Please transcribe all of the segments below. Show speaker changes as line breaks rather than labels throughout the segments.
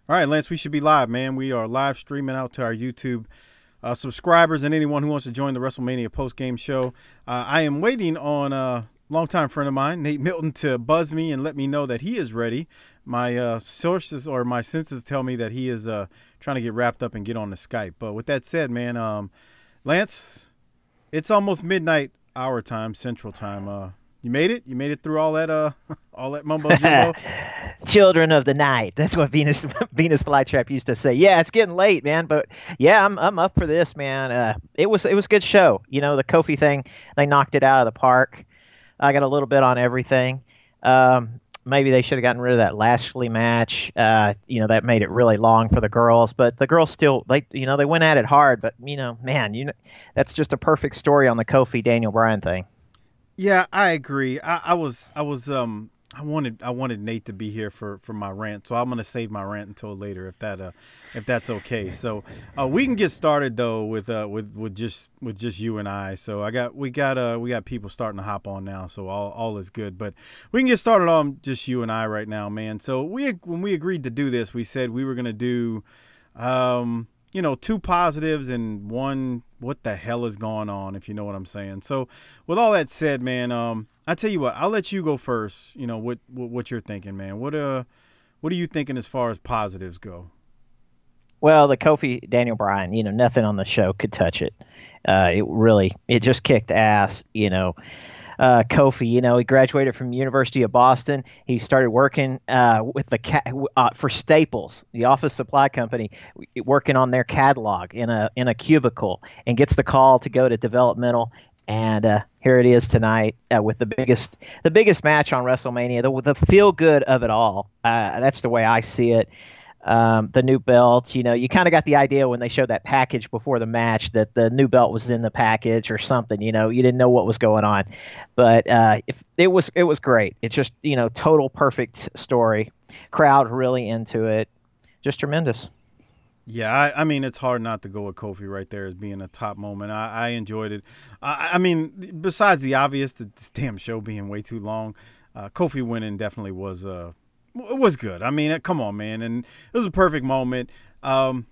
All right, Lance, we should be live, man. We are live streaming out to our YouTube subscribers and anyone who wants to join the WrestleMania post-game show. I am waiting on a longtime friend of mine, Nate Milton, to buzz me and let me know that he is ready. My sources or my senses tell me that he is trying to get wrapped up and get on the Skype. But with that said, man, Lance, it's almost midnight our time, Central Time. You made it? You made it through all that all that mumbo jumbo?
Children of the night. That's what Venus Venus Flytrap used to say. Yeah, it's getting late, man, but yeah, I'm up for this, man. It was a good show. You know, the Kofi thing, they knocked it out of the park. I got a little bit on everything. Maybe they should have gotten rid of that Lashley match. That made it really long for the girls, but the girls still they went at it hard, but man, that's just a perfect story on the Kofi Daniel Bryan thing.
Yeah, I agree. I wanted Nate to be here for my rant, so I'm gonna save my rant until later if that's okay. So we can get started though with just you and I. So we got people starting to hop on now, so all is good. But we can get started on just you and I right now, man. So when we agreed to do this, we said we were gonna do two positives and one what the hell is going on, if you know what I'm saying. So with all that said, man, I tell you what, I'll let you go first. What you're thinking, man. What are you thinking as far as positives go?
Well, the Kofi Daniel Bryan, nothing on the show could touch it. It just kicked ass. Kofi, he graduated from University of Boston. He started working with for Staples, the office supply company, working on their catalog in a cubicle, and gets the call to go to developmental. And here it is tonight with the biggest match on WrestleMania, the feel good of it all. That's the way I see it. The new belt, you kind of got the idea when they showed that package before the match that the new belt was in the package or something. You didn't know what was going on, but it was great. It's just total perfect story. Crowd really into it, just tremendous.
Yeah, I mean, it's hard not to go with Kofi right there as being a top moment. I enjoyed it. I mean, besides the obvious, this damn show being way too long, Kofi winning definitely was it was good. I mean, come on, man, and it was a perfect moment. The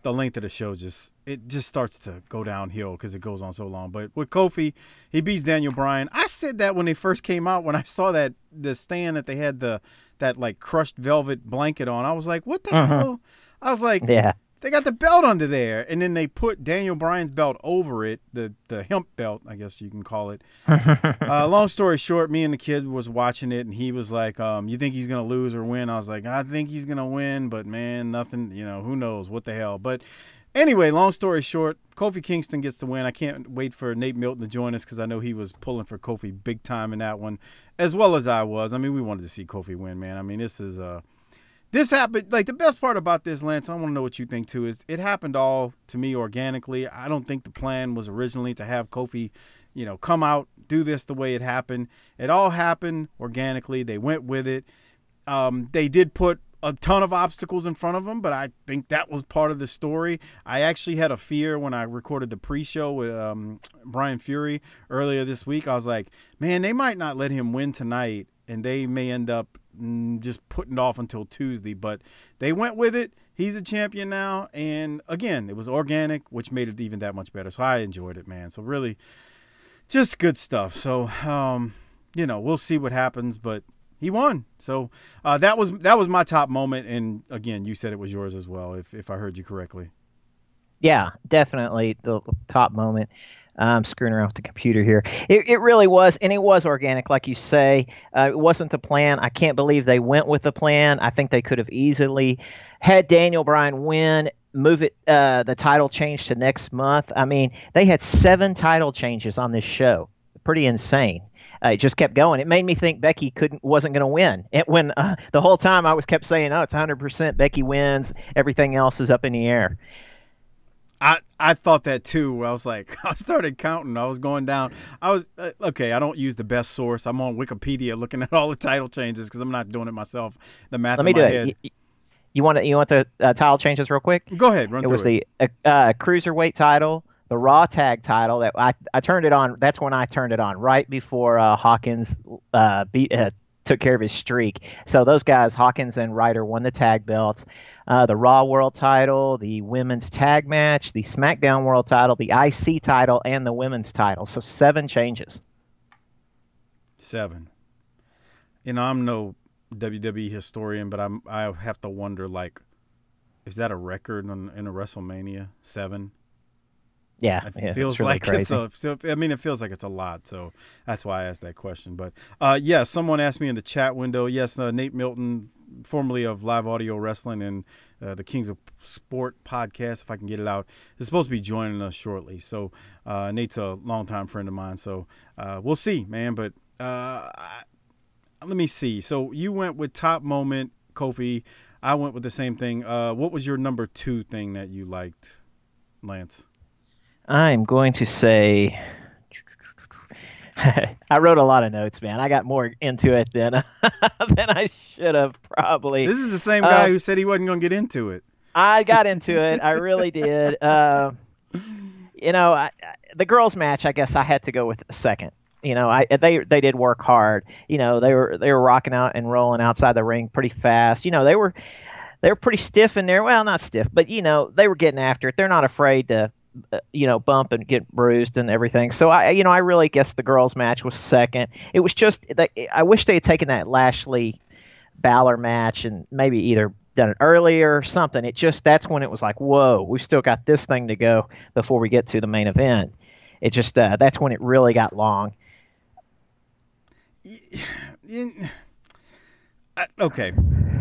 length of the show just starts to go downhill because it goes on so long. But with Kofi, he beats Daniel Bryan. I said that when they first came out, when I saw that the stand that they had that like crushed velvet blanket on, I was like, what the hell? I was like,
yeah,
they got the belt under there, and then they put Daniel Bryan's belt over it, the hemp belt, I guess you can call it. Long story short, me and the kid was watching it, and he was like, you think he's going to lose or win? I was like, I think he's going to win, but, man, nothing, who knows, what the hell. But anyway, long story short, Kofi Kingston gets the win. I can't wait for Nate Milton to join us because I know he was pulling for Kofi big time in that one, as well as I was. I mean, we wanted to see Kofi win, man. I mean, this happened, like the best part about this, Lance, I want to know what you think too, is it happened all to me organically. I don't think the plan was originally to have Kofi, come out, do this the way it happened. It all happened organically. They went with it. They did put a ton of obstacles in front of him, but I think that was part of the story. I actually had a fear when I recorded the pre-show with Brian Fury earlier this week. I was like, man, they might not let him win tonight, and they may end up just putting it off until Tuesday, but they went with it. He's a champion now, and again, it was organic, which made it even that much better. So I enjoyed it, man. So really, just good stuff. So we'll see what happens, but he won. So that was my top moment, and again, you said it was yours as well, if I heard you correctly.
Yeah, definitely the top moment. I'm screwing around with the computer here. It really was, and it was organic, like you say. It wasn't the plan. I can't believe they went with the plan. I think they could have easily had Daniel Bryan win, move it, the title change to next month. I mean, they had 7 title changes on this show. Pretty insane. It just kept going. It made me think Becky wasn't going to win. When the whole time I was kept saying, "Oh, it's 100% Becky wins. Everything else is up in the air."
I thought that too. I was like, I started counting. I was going down. I was okay. I don't use the best source. I'm on Wikipedia looking at all the title changes because I'm not doing it myself. The math
Let
in
me
my
do
head.
it. You want the title changes real quick?
Go ahead, run
It
through
was the cruiserweight title, the Raw tag title that I turned it on. That's when I turned it on right before Hawkins took care of his streak. So those guys, Hawkins and Ryder, won the tag belts, the Raw World Title, the Women's Tag Match, the SmackDown World Title, the IC title, and the Women's title. So 7 changes.
7. I'm no WWE historian, but I have to wonder, like, is that a record in a WrestleMania? 7?
Yeah,
it feels
really
like
crazy.
it feels like it's a lot, so that's why I asked that question. But someone asked me in the chat window. Yes, Nate Milton, formerly of Live Audio Wrestling and the Kings of Sport podcast, if I can get it out, is supposed to be joining us shortly. So Nate's a longtime friend of mine, so we'll see, man. But let me see. So you went with top moment, Kofi. I went with the same thing. What was your number 2 thing that you liked, Lance?
I'm going to say I wrote a lot of notes, man. I got more into it than than I should have probably.
This is the same guy who said he wasn't going to get into it.
I got into it. I really did. The girls' match, I guess I had to go with second. They did work hard. They were rocking out and rolling outside the ring pretty fast. They were pretty stiff in there. Well, not stiff, but they were getting after it. They're not afraid to bump and get bruised and everything. So I really guess the girls' match was second. It was just that I wish they had taken that Lashley Balor match and maybe either done it earlier or something. That's when it was like, whoa, we've still got this thing to go before we get to the main event. It just that's when it really got long.
Okay.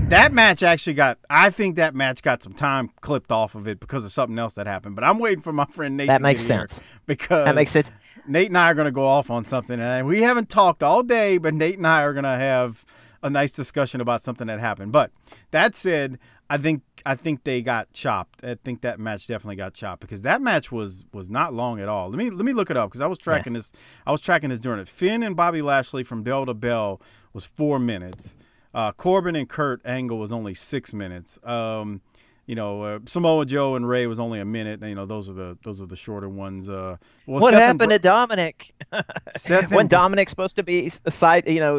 That match actually I think that match got some time clipped off of it because of something else that happened. But I'm waiting for my friend Nate
to
makes
get sense.
Here because
that makes sense.
Nate and I are going to go off on something. And we haven't talked all day, but Nate and I are going to have a nice discussion about something that happened. But that said, I think they got chopped. I think that match definitely got chopped because that match was not long at all. Let me look it up because I was tracking this. I was tracking this during it. Finn and Bobby Lashley from bell to bell was 4 minutes. Corbin and Kurt Angle was only 6 minutes. Samoa Joe and Ray was only a minute. Those are the shorter ones.
What happened to Dominic? When Dominic's supposed to be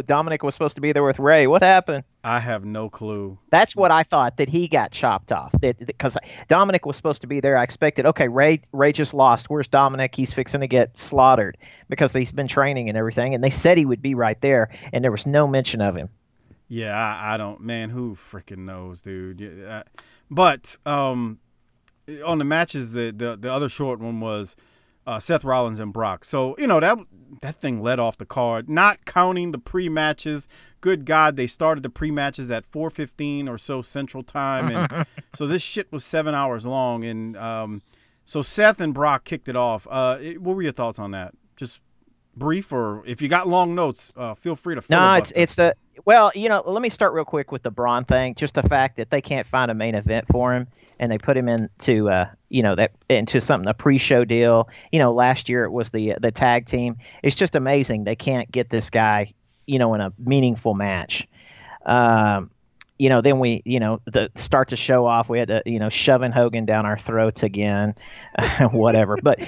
Dominic was supposed to be there with Ray. What happened?
I have no clue.
That's what I thought, that he got chopped off. Because Dominic was supposed to be there. I expected, okay, Ray just lost. Where's Dominic? He's fixing to get slaughtered because he's been training and everything. And they said he would be right there, and there was no mention of him.
Yeah, I don't, man. Who freaking knows, dude? But on the matches, the other short one was Seth Rollins and Brock. So that thing led off the card, not counting the pre-matches. Good God, they started the pre-matches at 4:15 or so Central Time, and so this shit was 7 hours long. And so Seth and Brock kicked it off. What were your thoughts on that? Just brief, or if you got long notes, feel free to filibuster.
No, well, let me start real quick with the Braun thing. Just the fact that they can't find a main event for him, and they put him into into something, a pre-show deal. Last year it was the tag team. It's just amazing they can't get this guy, in a meaningful match. Then we, start to show off. We had to, shoving Hogan down our throats again, whatever. But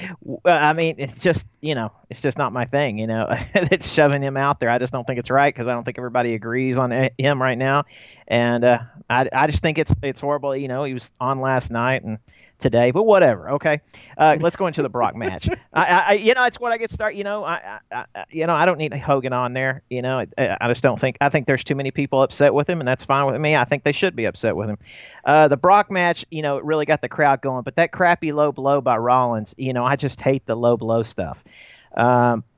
I mean, it's just not my thing. It's shoving him out there. I just don't think it's right because I don't think everybody agrees on him right now. And I just think it's horrible. He was on last night and today, but whatever. Okay, let's go into the Brock match. It's what I get started. I don't need Hogan on there. I just don't think. I think there's too many people upset with him, and that's fine with me. I think they should be upset with him. The Brock match, it really got the crowd going, but that crappy low blow by Rollins, I just hate the low blow stuff.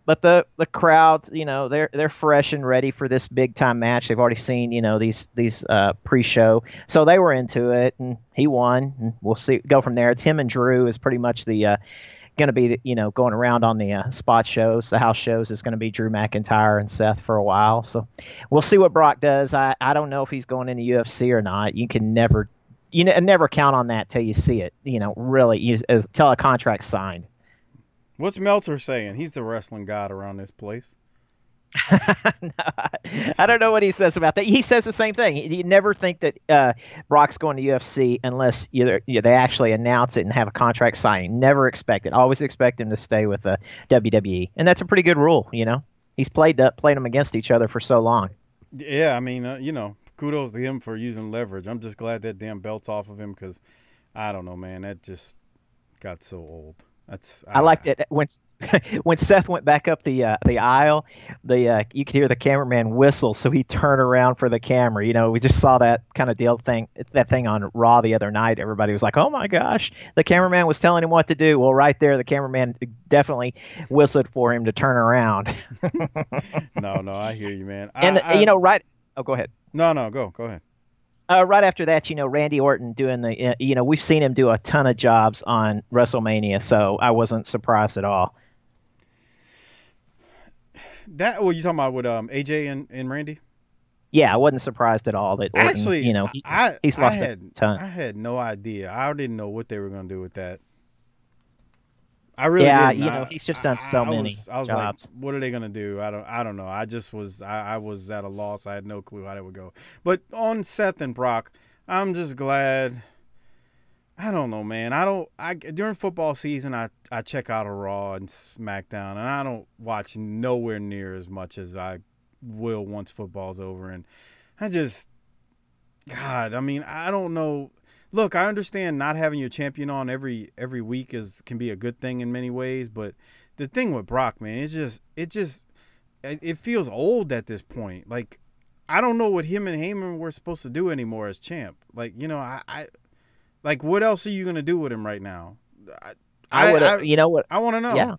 But the crowd, they're fresh and ready for this big time match. They've already seen, these pre-show, so they were into it, and he won. And we'll go from there. It's him and Drew is pretty much the going to be, going around on the spot shows, the house shows. Is going to be Drew McIntyre and Seth for a while. So we'll see what Brock does. I don't know if he's going into UFC or not. You can never count on that till you see it. Really, till a contract's signed.
What's Meltzer saying? He's the wrestling god around this place.
No, I don't know what he says about that. He says the same thing. You never think that Brock's going to UFC unless they actually announce it and have a contract signing. Never expect it. Always expect him to stay with WWE, and that's a pretty good rule. He's played them against each other for so long.
Yeah, I mean, kudos to him for using leverage. I'm just glad that damn belt's off of him because I don't know, man. That just got so old. That's
I liked it when when Seth went back up the aisle. The you could hear the cameraman whistle, so he turned around for the camera. We just saw that kind of deal thing, that thing on Raw the other night. Everybody was like, "Oh my gosh, the cameraman was telling him what to do." Well, right there, the cameraman definitely whistled for him to turn around.
no, no. I hear you, man.
And right. Oh, go ahead.
No, go ahead.
Right after that, Randy Orton doing we've seen him do a ton of jobs on WrestleMania, so I wasn't surprised at all.
That what you talking about with AJ and Randy?
Yeah, I wasn't surprised at all that Orton,
Actually,
he's
I
lost a
had
ton.
I had no idea. I didn't know what they were gonna do with that. I really
Yeah,
didn't.
he's just done so many
I was like,
jobs.
what are they gonna do? I don't know. I just was I was at a loss. I had no clue how they would go. But on Seth and Brock, I'm just glad. I don't know, man. I don't. I during football season, I check out a Raw and SmackDown, and I don't watch nowhere near as much as I will once football's over. And I just, God, I mean, I don't know. Look, I understand not having your champion on every week can be a good thing in many ways, but the thing with Brock, man, it feels old at this point. Like I don't know what him and Heyman were supposed to do anymore as champ. Like I like, what else are you gonna do with him right now? I
I would have,
I, I want to know.
yeah,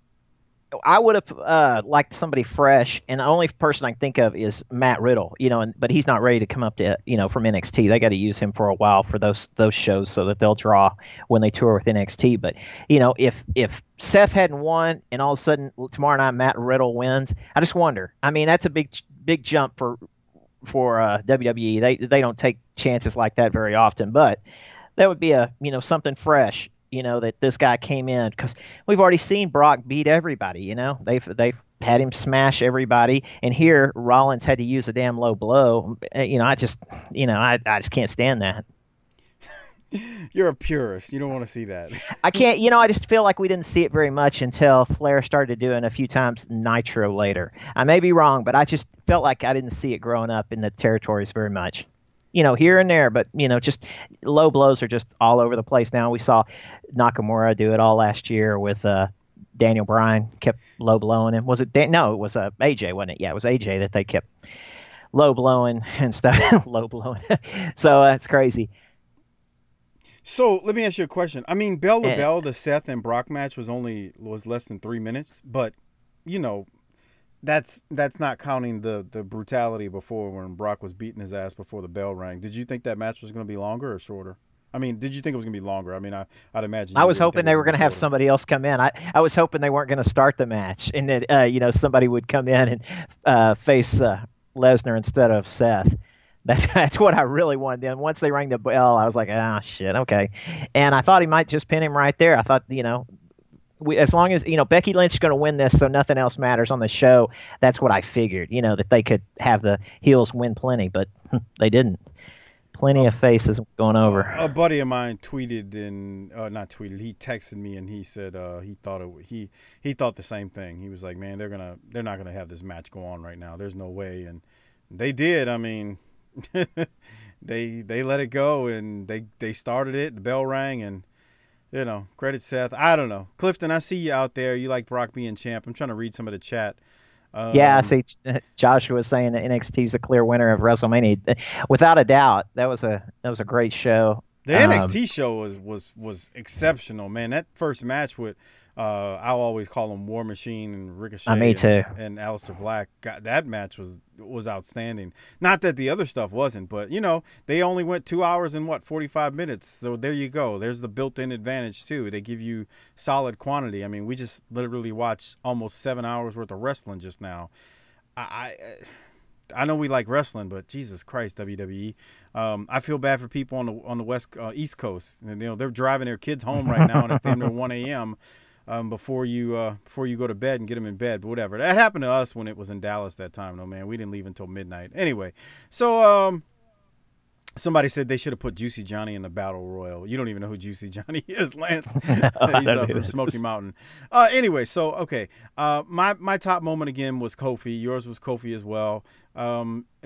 I would have liked somebody fresh, and the only person I can think of is Matt Riddle. But he's not ready to come up to from NXT. They got to use him for a while for those shows so that they'll draw when they tour with NXT. But if Seth hadn't won and all of a sudden tomorrow night Matt Riddle wins, I just wonder. I mean, that's a big jump for WWE. They don't take chances like that very often, but that would be a something fresh, that this guy came in, because we've already seen Brock beat everybody. They've had him smash everybody, and here Rollins had to use a damn low blow. I just can't stand that.
You're a purist. You don't want to see that.
I can't. I just feel like we didn't see it very much until Flair started doing a few times Nitro later. I may be wrong, but I just felt like I didn't see it growing up in the territories very much. Here and there, but just low blows are just all over the place now. We saw Nakamura do it all last year with Daniel Bryan, kept low blowing him. Was it no, it was AJ, wasn't it? Yeah, it was AJ that they kept low blowing and stuff. Low blowing. So it's crazy.
So let me ask you a question. I mean, bell to
Eh,
bell, the Seth and Brock match was less than 3 minutes, but you know that's not counting the brutality before when Brock was beating his ass before the bell rang. Did you think that match was going to be longer or shorter? I mean, did you think it was going to be longer? I mean, I'd imagine
I
you
was
didn't think
hoping
it was
they were
going to
going
be
to have
shorter.
somebody else come in. I was hoping they weren't going to start the match, and that somebody would come in and face Lesnar instead of Seth. That's what I really wanted. Then once they rang the bell, I was like, ah, shit, okay. And I thought he might just pin him right there. I thought, as long as Becky Lynch is going to win this, so nothing else matters on the show. That's what I figured. That they could have the heels win plenty, but they didn't. Plenty of faces going
A
over.
buddy of mine tweeted and not tweeted. He texted me and he said he thought the same thing. He was like, man, they're not gonna have this match go on right now. There's no way, and they did. I mean, they let it go and they started it. The bell rang and credit Seth. I don't know, Clifton. I see you out there. You like Brock being champ. I'm trying to read some of the chat.
Yeah, I
Um,
see. Joshua was saying that NXT is the clear winner of WrestleMania. Without a doubt, that was a great show.
The NXT show was exceptional, man. That first match with I'll always call him War Machine and
Me
Ricochet
too.
and Aleister Black. That match was outstanding. Not that the other stuff wasn't, but they only went 2 hours and 45 minutes. So there you go. There's the built-in advantage too. They give you solid quantity. I mean, we just literally watched almost 7 hours worth of wrestling just now. I I know we like wrestling, but Jesus Christ, WWE. I feel bad for people on the West East Coast, and they're driving their kids home right now, and it's damn near 1 a.m. Before you go to bed and get them in bed. But whatever, that happened to us when it was in Dallas that time. No man, we didn't leave until midnight. Anyway, so Somebody said they should have put Juicy Johnny in the Battle Royal. You don't even know who Juicy Johnny is, Lance.
I
He's
don't know
from
this.
Smoky Mountain. Anyway, so okay. My top moment again was Kofi. Yours was Kofi as well.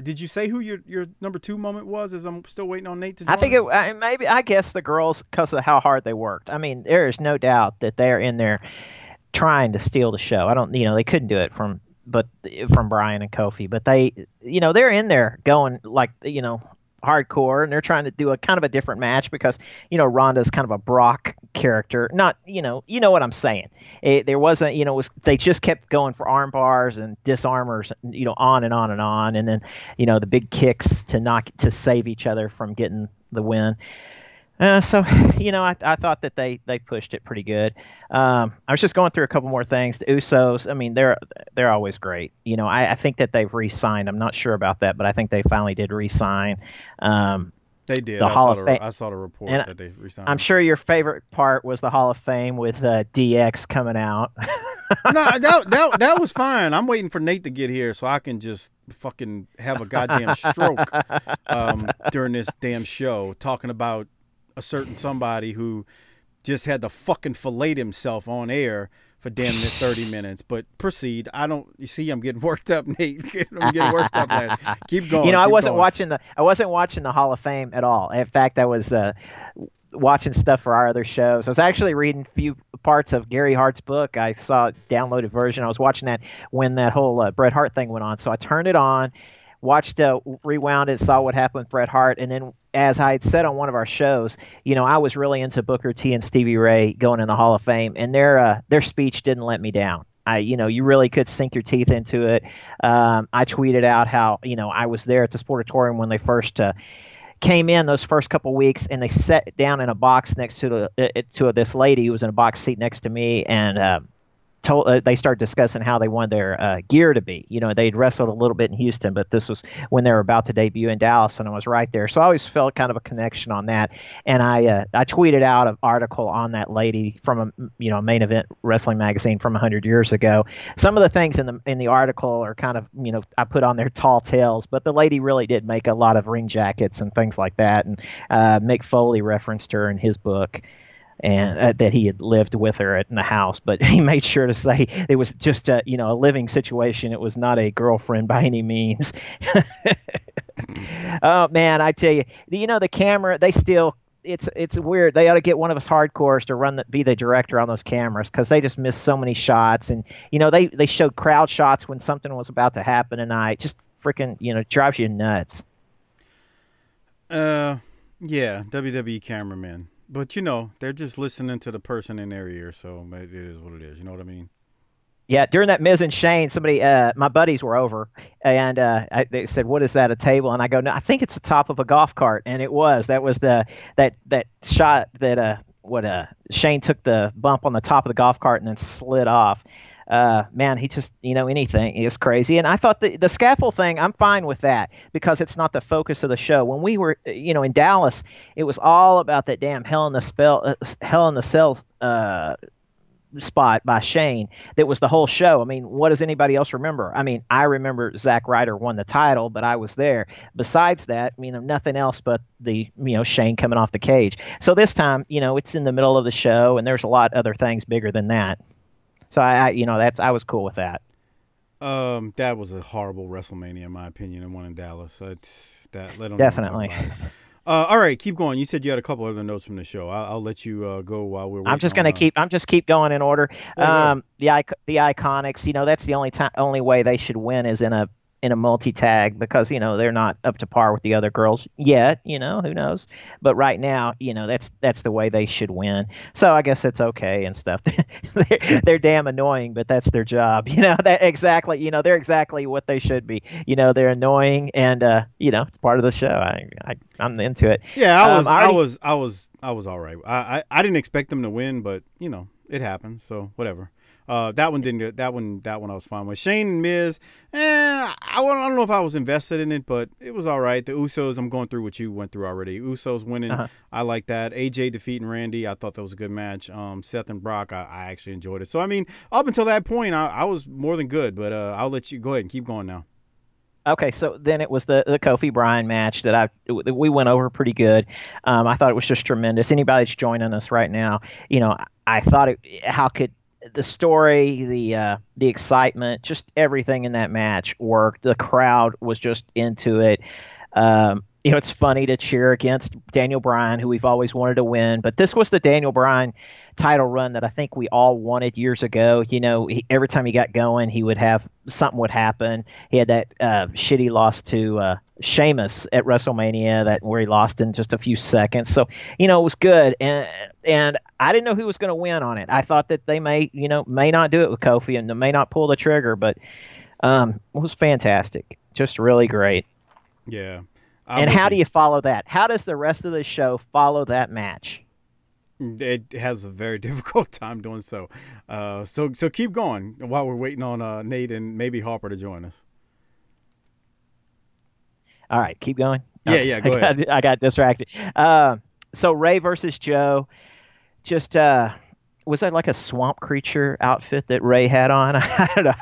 Did you say who your number 2 moment was? As I'm still waiting on Nate to
I
join
think
us.
maybe I guess the girls because of how hard they worked. I mean, there is no doubt that they're in there trying to steal the show. I don't, they couldn't do it from Brian and Kofi, but they're in there going like, hardcore, and they're trying to do a kind of a different match because, Ronda's kind of a Brock character. Not, what I'm saying. There wasn't, they just kept going for arm bars and disarmers, on and on and on, and then, the big kicks to save each other from getting the win. So, I thought that they pushed it pretty good. I was just going through a couple more things. The Usos, I mean, they're always great. I think that they've re-signed. I'm not sure about that, but I think they finally did re-sign.
They did.
The Hall of Fame.
I saw the report
And
that they resigned.
I'm sure your favorite part was the Hall of Fame with DX coming out.
No, that was fine. I'm waiting for Nate to get here so I can just fucking have a goddamn stroke during this damn show talking about a certain somebody who just had to fucking fillet himself on air for damn near 30 minutes. But proceed. You see, I'm getting worked up, Nate. I'm getting worked up, lad. Keep going.
I wasn't watching the Hall of Fame at all. In fact, I was watching stuff for our other shows. I was actually reading a few parts of Gary Hart's book. I saw a downloaded version. I was watching that when that whole Bret Hart thing went on. So I turned it on, watched, rewound it, saw what happened with Bret Hart, and then, as I had said on one of our shows, I was really into Booker T and Stevie Ray going in the Hall of Fame, and their speech didn't let me down. You really could sink your teeth into it. I tweeted out how, I was there at the Sportatorium when they first came in those first couple weeks, and they sat down in a box next to this lady who was in a box seat next to me, and they started discussing how they wanted their gear to be. They'd wrestled a little bit in Houston, but this was when they were about to debut in Dallas, and I was right there. So I always felt kind of a connection on that. And I tweeted out an article on that lady from a Main Event Wrestling magazine from 100 years ago. Some of the things in the article are kind of, I put on their tall tales, but the lady really did make a lot of ring jackets and things like that. And Mick Foley referenced her in his book, and that he had lived with her in the house, but he made sure to say it was just a living situation. It was not a girlfriend by any means. Oh man, I tell you, the camera, they still, it's weird. They ought to get one of us hardcores to be the director on those cameras, because they just missed so many shots, and they showed crowd shots when something was about to happen tonight. Just freaking drives you nuts.
Yeah, WWE cameraman. But they're just listening to the person in their ear, so it is what it is. You know what I mean?
Yeah, during that Miz and Shane, somebody, my buddies were over, and they said, "What is that? A table?" And I go, "No, I think it's the top of a golf cart." And it was. That was that shot that Shane took the bump on the top of the golf cart and then slid off. Man, he just, anything is crazy. And I thought the scaffold thing, I'm fine with that because it's not the focus of the show. When we were, in Dallas, it was all about that damn Hell in the Cell spot by Shane. That was the whole show. I mean, what does anybody else remember? I mean, I remember Zack Ryder won the title, but I was there. Besides that, nothing else but the, Shane coming off the cage. So this time, it's in the middle of the show, and there's a lot other things bigger than that. So I was cool with that.
That was a horrible WrestleMania in my opinion, and one in Dallas.
Definitely.
All right, keep going. You said you had a couple other notes from the show. I'll let you go while we're waiting.
I'm just keep going in order. The Iconics, that's the only way they should win is in a multi-tag, because they're not up to par with the other girls yet. Who knows? But right now, that's the way they should win. So I guess it's okay and stuff. they're damn annoying, but that's their job. That exactly. They're exactly what they should be. They're annoying, and it's part of the show. I'm into it.
Yeah, I was all right. I didn't expect them to win, but it happened. So whatever. That one didn't get that one I was fine with. Shane and Miz, I don't know if I was invested in it, but it was all right. The Usos, I'm going through what you went through already. Usos winning, I like that. AJ defeating Randy, I thought that was a good match. Seth and Brock, I actually enjoyed it. So I mean, up until that point, I was more than good, but I'll let you go ahead and keep going now.
Okay, so then it was the Kofi Bryan match we went over pretty good. I thought it was just tremendous. Anybody that's joining us right now, I thought how could the story, the excitement, just everything in that match worked. The crowd was just into it. It's funny to cheer against Daniel Bryan, who we've always wanted to win, but this was the Daniel Bryan title run that I think we all wanted years ago. Every time he got going, he would have something would happen. He had that shitty loss to Sheamus at WrestleMania, that where he lost in just a few seconds. So it was good, and I didn't know who was going to win on it. I thought that they may not do it with Kofi and they may not pull the trigger, but it was fantastic, just really great.
Yeah.
And how do you follow that? How does the rest of the show follow that match?
It has a very difficult time doing so. So keep going while we're waiting on Nate and maybe Harper to join us.
All right, keep going.
Yeah, go ahead.
I got distracted. So Ray versus Joe, just was that like a swamp creature outfit that Ray had on? I don't know.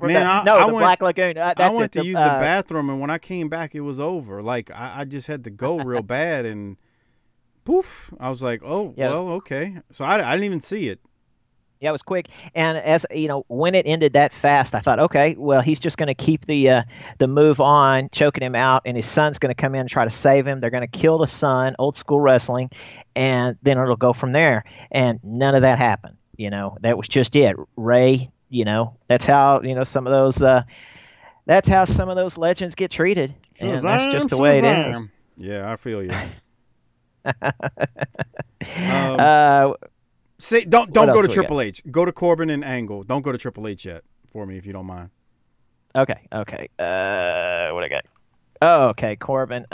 Man,
the Black Lagoon.
I went to use the bathroom, and when I came back, it was over. Like I just had to go real bad, and poof, I was like, oh, yeah, well, okay. So I didn't even see it.
Yeah, it was quick. And as when it ended that fast, I thought, okay, well, he's just going to keep the move on, choking him out, and his son's going to come in and try to save him. They're going to kill the son, old school wrestling, and then it'll go from there. And none of that happened. That was just it. Ray, that's how some of those legends get treated, and that's just the way it is.
Yeah, I feel you. Don't go to Triple H. Go to Corbin and Angle. Don't go to Triple H yet for me, if you don't mind.
Okay. What I got? Oh, okay. Corbin.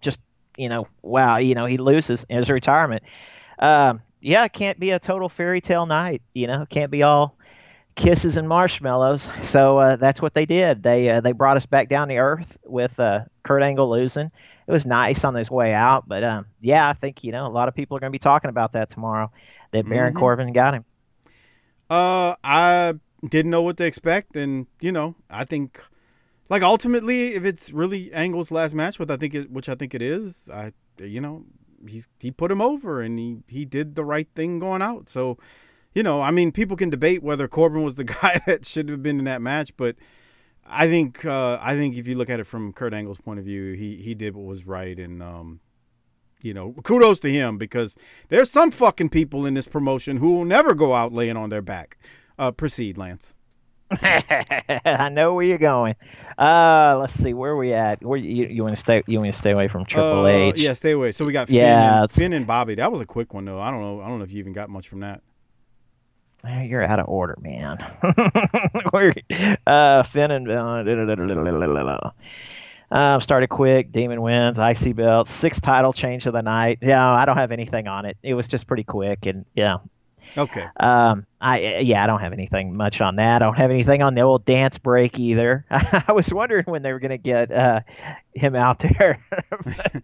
Just wow. He loses in his retirement. Yeah, it can't be a total fairy tale night. It can't be all kisses and marshmallows. So that's what they did. They brought us back down to earth with Kurt Angle losing. It was nice on his way out, but yeah, I think a lot of people are going to be talking about that tomorrow. That Baron Corbin got him.
I didn't know what to expect, and I think, like, ultimately, if it's really Angle's last match, which I think it is, he put him over, and he did the right thing going out. So, people can debate whether Corbin was the guy that should have been in that match, but I think if you look at it from Kurt Angle's point of view, he did what was right, and kudos to him, because there's some fucking people in this promotion who will never go out laying on their back. Proceed, Lance.
I know where you're going. Let's see, where are we at? Where you want to stay? You want to stay away from Triple H?
Yeah, stay away. So we got Finn and Bobby. That was a quick one though. I don't know if you even got much from that.
You're out of order, man. Finn and started quick. Demon wins. IC belt. 6th title change of the night. Yeah, I don't have anything on it. It was just pretty quick, and yeah.
Okay.
I don't have anything much on that. I don't have anything on the old dance break either. I was wondering when they were going to get him out there.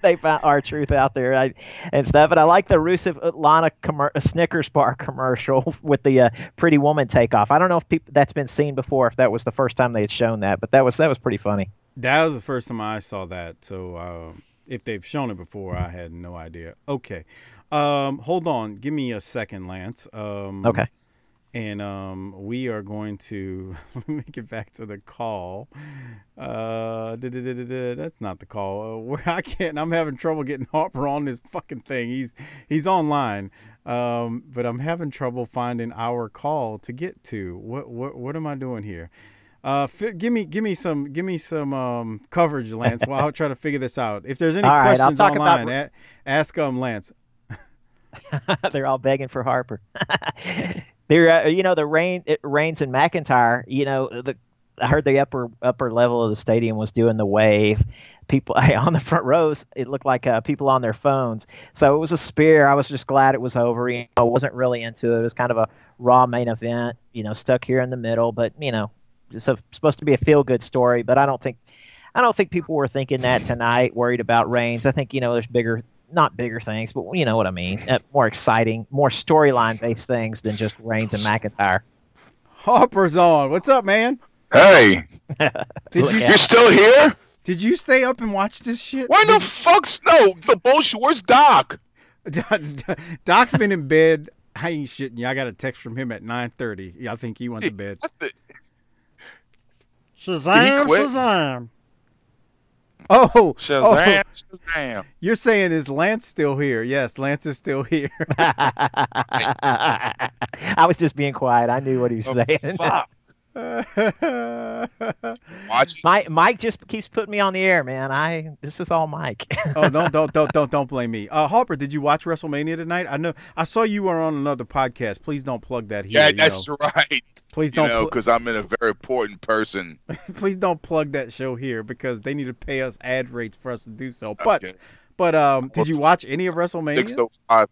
They found R-Truth out there and stuff. And I like the Rusev Lana Snickers bar commercial with the Pretty Woman takeoff. I don't know if that's been seen before, if that was the first time they had shown that, but that was pretty funny.
That was the first time I saw that. So if they've shown it before, I had no idea. Okay. Hold on. Give me a second, Lance.
Okay.
And we are going to let me get back to the call. That's not the call. I'm having trouble getting Harper on this fucking thing. He's online. But I'm having trouble finding our call to get to. What am I doing here? Give me some coverage, Lance, while I'll try to figure this out. If there's any questions online, ask Lance.
They're all begging for Harper. They're Reigns and McIntyre. I heard the upper level of the stadium was doing the wave. People on the front rows, it looked like people on their phones. So it was a spear. I was just glad it was over. I wasn't really into it. It was kind of a Raw main event. Stuck here in the middle, but it's supposed to be a feel-good story. But I don't think people were thinking that tonight. Worried about Reigns. I think there's not bigger things, but you know what I mean. More exciting, more storyline based things than just Reigns and McIntyre.
Harper's on. What's up, man?
Hey,
Did you
you're still here?
did you stay up and watch this shit?
Why the fuck's no the bullshit? Where's Doc?
Doc's been in bed. I ain't shitting you. I got a text from him at 9:30. Yeah, I think he went to bed. Shazam!
quit?
Shazam! Oh,
Shazam!
oh,
Shazam!
you're saying is Lance still here? Yes, Lance is still here.
I was just being quiet. I knew what he was saying.
Fuck. Watch it.
Mike just keeps putting me on the air, man. This is all Mike.
Oh, don't blame me. Harper, did you watch WrestleMania tonight? I know I saw you were on another podcast. Please don't plug that here.
Yeah, that's right.
Please don't.
Because I'm in a very important person.
Please don't plug that show here because they need to pay us ad rates for us to do so. But,
Okay.
Did you watch any of WrestleMania?
605.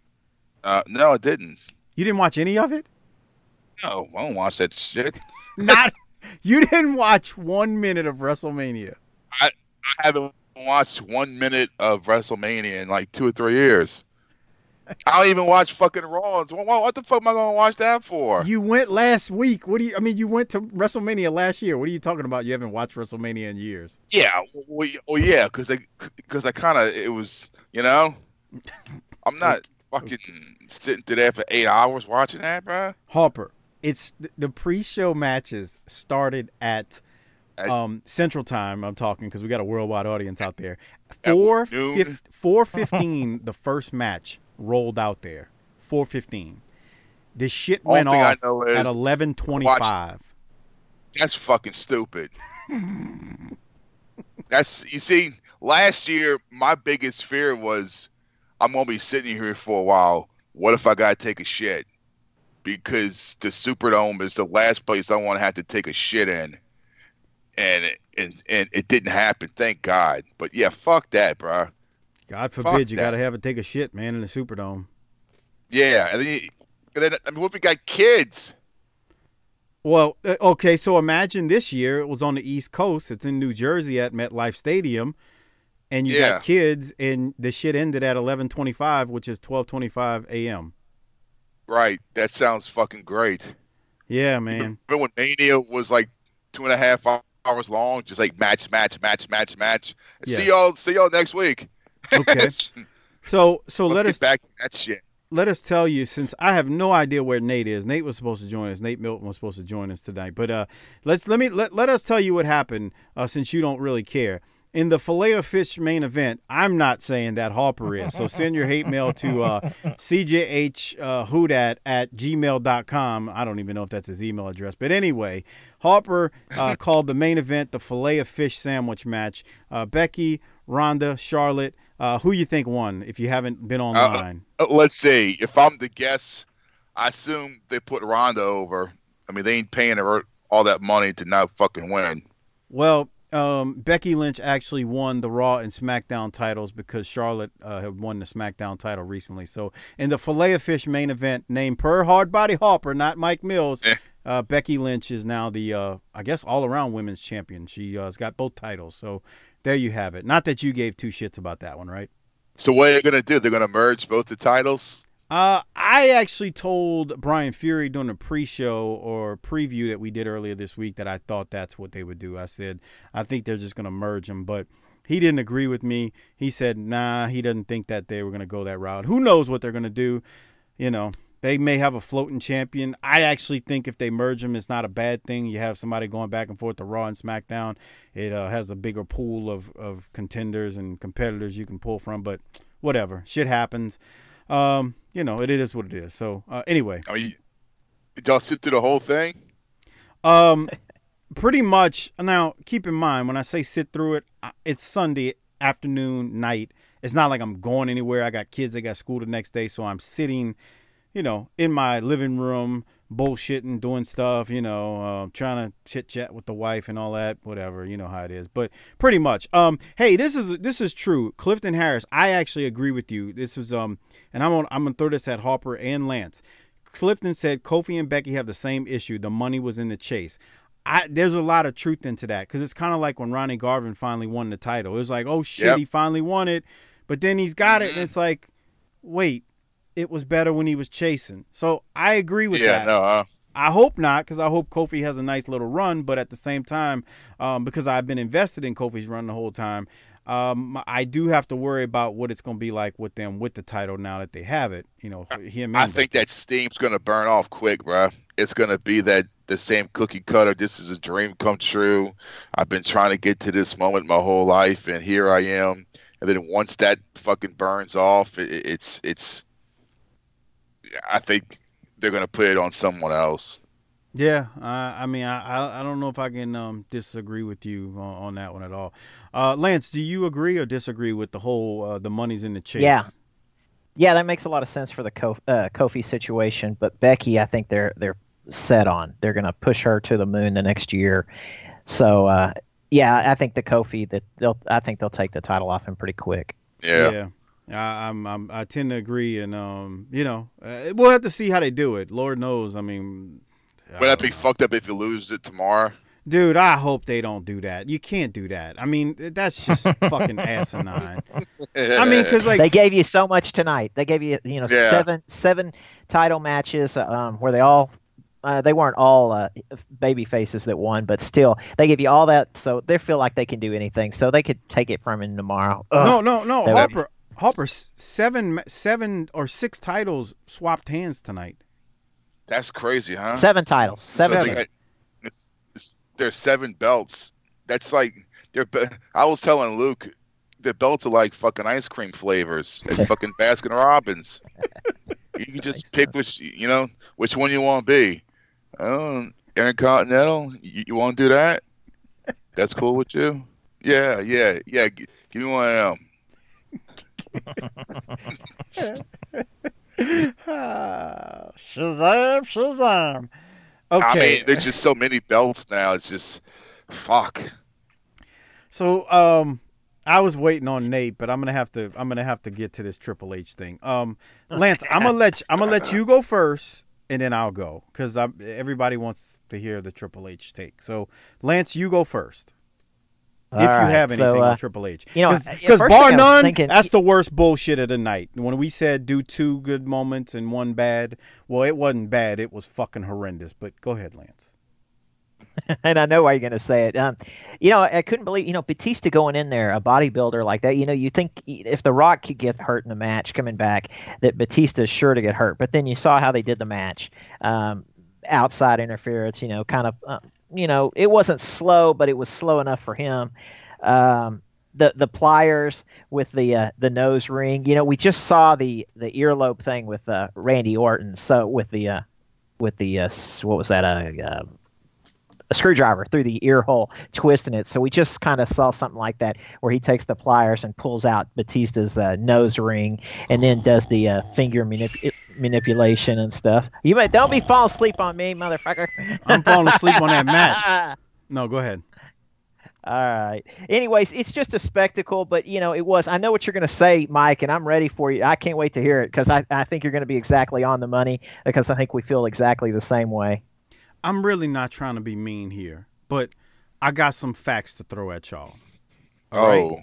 No, I didn't.
You didn't watch any of it?
No, I don't watch that shit.
You didn't watch 1 minute of WrestleMania.
I haven't watched 1 minute of WrestleMania in like 2 or 3 years. I don't even watch fucking Raw. What the fuck am I gonna watch that for?
You went last week. You went to WrestleMania last year. What are you talking about? You haven't watched WrestleMania in years.
Yeah, yeah, because I kind of it was I'm not fucking sitting through there for 8 hours watching that, bro.
Harper, it's the pre-show matches started at Central Time. I'm talking because we got a worldwide audience out there. 4:15, the first match rolled out there. 4:15. This shit went off at 11:25.
That's fucking stupid. You see, last year my biggest fear was I'm gonna be sitting here for a while. What if I gotta take a shit? Because the Superdome is the last place I want to have to take a shit in, and it didn't happen, thank God. But yeah, fuck that, bro.
God forbid you gotta have to take a shit, man, in the Superdome.
Yeah, and then I mean, what if we got kids?
Well, okay, so imagine this year it was on the East Coast. It's in New Jersey at MetLife Stadium, and you got kids, and the shit ended at 11:25, which is 12:25 a.m.
Right, that sounds fucking great.
Yeah, man.
Remember when Mania was like 2.5 hours long, just like match. Yes. See y'all next week.
Okay. So let us
get back to that shit.
Let us tell you, since I have no idea where Nate is. Nate was supposed to join us. Nate Milton was supposed to join us tonight. But let us tell you what happened, since you don't really care. In the Filet-O-Fish main event, I'm not saying that Harper is. So send your hate mail to cjhhoodat@gmail.com. I don't even know if that's his email address. But anyway, Harper called the main event the Filet-O-Fish sandwich match. Becky, Ronda, Charlotte. Who you think won if you haven't been online?
Let's see. If I'm the guess, I assume they put Ronda over. I mean, they ain't paying her all that money to not fucking win.
Well, Becky Lynch actually won the Raw and SmackDown titles because Charlotte had won the SmackDown title recently. So in the Filet-O-Fish main event, named per Hardbody Harper, not Mike Mills, Becky Lynch is now the, I guess, all-around women's champion. She has got both titles. So there you have it. Not that you gave two shits about that one, right?
So what are they going to do? They're going to merge both the titles?
I actually told Brian Fury during the pre-show or preview that we did earlier this week that I thought that's what they would do. I said, I think they're just going to merge them, but he didn't agree with me. He said, nah, he doesn't think that they were going to go that route. Who knows what they're going to do? You know, they may have a floating champion. I actually think if they merge them, it's not a bad thing. You have somebody going back and forth to Raw and SmackDown. It has a bigger pool of contenders and competitors you can pull from, but whatever. Shit happens. You know, it is what it is. So, anyway.
I mean, did y'all sit through the whole thing?
Pretty much. Now, keep in mind, when I say sit through it, it's Sunday afternoon, night. It's not like I'm going anywhere. I got kids. They got school the next day. So I'm sitting, you know, in my living room, bullshitting, doing stuff, you know, trying to chit-chat with the wife and all that, whatever. You know how it is. But pretty much. Hey, this is true. Clifton Harris, I actually agree with you. This is, and I'm gonna throw this at Harper and Lance. Clifton said Kofi and Becky have the same issue. The money was in the chase. There's a lot of truth into that because it's kind of like when Ronnie Garvin finally won the title. It was like, oh shit, he finally won it, but then he's got it, and it's like, wait, it was better when he was chasing. So I agree with that.
Yeah, no,
I hope not, because I hope Kofi has a nice little run. But at the same time, because I've been invested in Kofi's run the whole time, I do have to worry about what it's going to be like with them with the title now that they have it. You know, him.
I think that steam's gonna burn off quick, bro. It's gonna be the same cookie cutter. This is a dream come true. I've been trying to get to this moment my whole life, and here I am. And then once that fucking burns off, it's. I think they're gonna put it on someone else.
Yeah, I mean, I don't know if I can disagree with you on that one at all. Lance, do you agree or disagree with the whole the money's in the chase?
Yeah, that makes a lot of sense for the Kofi situation. But Becky, I think they're set on. They're going to push her to the moon the next year. So yeah, I think the Kofi I think they'll take the title off him pretty quick.
Yeah.
I tend to agree, and you know, we'll have to see how they do it. Lord knows. I mean.
Would that be fucked up if you lose it tomorrow?
Dude, I hope they don't do that. You can't do that. I mean, that's just fucking asinine. I mean, because like
they gave you so much tonight. They gave you, seven title matches where they weren't all baby faces that won, but still they give you all that, so they feel like they can do anything. So they could take it from him tomorrow.
No. Harper, seven or six titles swapped hands tonight.
That's crazy, huh?
7 titles. Seven.
There's 7 belts. That's like I was telling Luke, the belts are like fucking ice cream flavors at fucking Baskin Robbins. You can just pick which one you want to be. Intercontinental. You want to do that? That's cool with you? Yeah. Give me one of them.
Shazam. Okay.
I mean, there's just so many belts now. It's just fuck.
So, I was waiting on Nate, but I'm gonna have to get to this Triple H thing. Lance, I'm gonna let you go first, and then I'll go because everybody wants to hear the Triple H take. So, Lance, you go first. If you have anything on Triple H. Because bar none, that's the worst bullshit of the night. When we said do 2 good moments and 1 bad, well, it wasn't bad. It was fucking horrendous. But go ahead, Lance.
And I know why you're going to say it. I couldn't believe, Batista going in there, a bodybuilder like that. You think if The Rock could get hurt in the match coming back, that Batista's sure to get hurt. But then you saw how they did the match. Outside interference, kind of... it wasn't slow, but it was slow enough for him. The pliers with the nose ring. We just saw the earlobe thing with Randy Orton. So with the what was that? A screwdriver through the ear hole, twisting it. So we just kind of saw something like that where he takes the pliers and pulls out Batista's nose ring, and then does the finger manipulation and stuff. Don't be falling asleep on me, motherfucker.
I'm falling asleep on that match. No, go ahead.
All right. Anyways, it's just a spectacle, but it was. I know what you're going to say, Mike, and I'm ready for you. I can't wait to hear it because I think you're going to be exactly on the money because I think we feel exactly the same way.
I'm really not trying to be mean here, but I got some facts to throw at y'all. All right?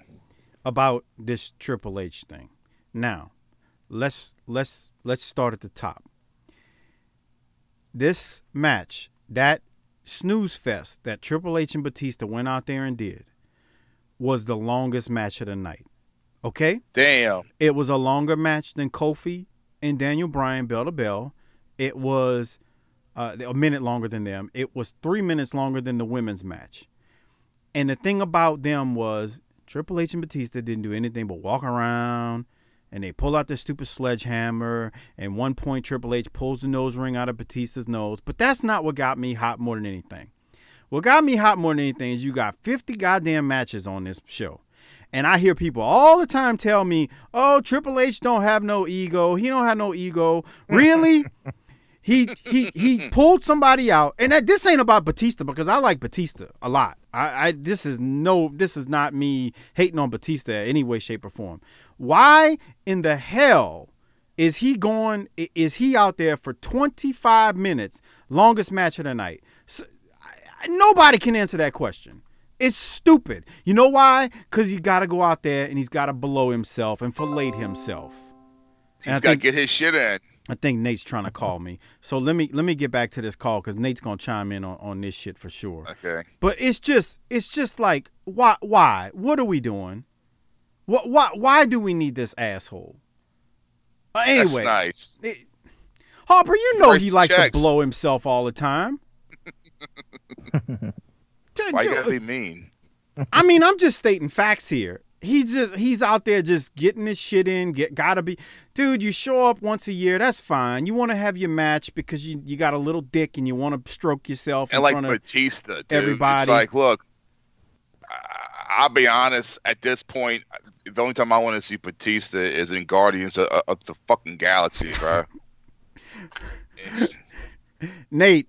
About this Triple H thing. Now, let's start at the top. This match, that snooze fest that Triple H and Batista went out there and did, was the longest match of the night. Okay?
Damn.
It was a longer match than Kofi and Daniel Bryan bell to bell. It was a minute longer than them. It was 3 minutes longer than the women's match. And the thing about them was Triple H and Batista didn't do anything but walk around, and they pull out their stupid sledgehammer, and one point Triple H pulls the nose ring out of Batista's nose. But that's not what got me hot more than anything. What got me hot more than anything is you got 50 goddamn matches on this show. And I hear people all the time tell me, oh, Triple H don't have no ego. He don't have no ego. Really? He pulled somebody out, and this ain't about Batista because I like Batista a lot. This is not me hating on Batista in any way, shape, or form. Why in the hell is he out there for 25 minutes, longest match of the night? So, nobody can answer that question. It's stupid. You know why? Because he got to go out there and he's got to blow himself and fillet himself.
He's got to get his shit in.
I think Nate's trying to call me. So let me get back to this call because Nate's gonna chime in on this shit for sure.
Okay.
But it's just like why? What are we doing? Why do we need this asshole? Anyway,
that's nice.
Harper, you know he likes
checks.
to blow himself all the time.
Why you gotta be mean?
I mean, I'm just stating facts here. He's out there just getting his shit in. Gotta be, dude. You show up once a year, that's fine. You want to have your match because you got a little dick and you want to stroke yourself in front of
Batista, dude.
everybody.
It's like, look, I'll be honest. At this point, the only time I want to see Batista is in Guardians of the fucking Galaxy, bro.
Nate,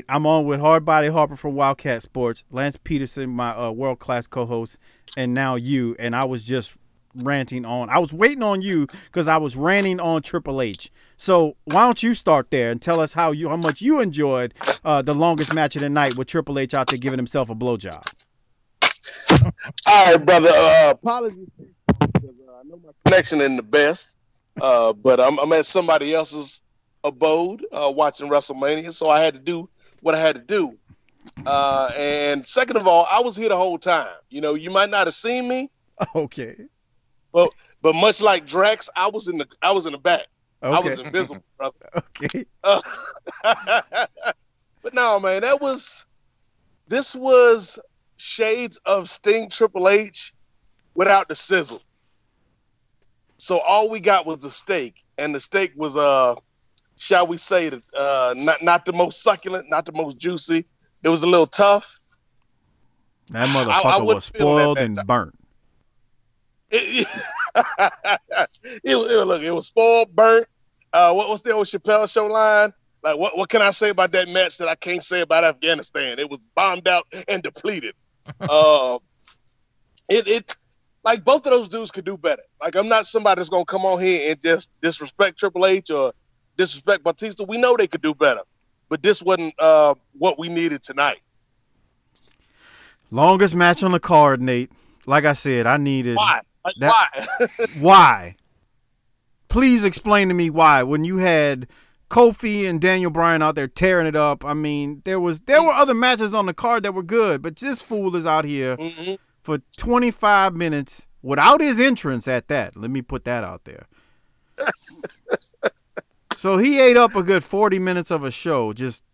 I'm on with Hardbody Harper from Wildcat Sports, Lance Peterson, my world-class co-host, and now you. And I was just ranting on. I was waiting on you because I was ranting on Triple H. So why don't you start there and tell us how much you enjoyed the longest match of the night with Triple H out there giving himself a blowjob.
All right, brother. Apologies because I know my connection isn't the best, but I'm at somebody else's abode watching WrestleMania, so I had to do what I had to do. And second of all, I was here the whole time. You know, you might not have seen me.
Okay.
But much like Drax, I was in the back.
Okay.
I was invisible, brother.
Okay.
But no, man, this was shades of Sting Triple H without the sizzle. So all we got was the steak, and the steak was shall we say not the most succulent, not the most juicy. It was a little tough.
That motherfucker was spoiled and burnt.
It was spoiled, burnt. What's the old Chappelle Show line? Like, what can I say about that match that I can't say about Afghanistan? It was bombed out and depleted. Like both of those dudes could do better. Like, I'm not somebody that's gonna come on here and just disrespect Triple H or disrespect Batista. We know they could do better, but this wasn't what we needed tonight.
Longest match on the card, Nate. Like I said, I needed.
Why? Why?
Why? Please explain to me why. When you had Kofi and Daniel Bryan out there tearing it up, I mean, there were other matches on the card that were good, but this fool is out here for 25 minutes without his entrance at that. Let me put that out there. So he ate up a good 40 minutes of a show, just,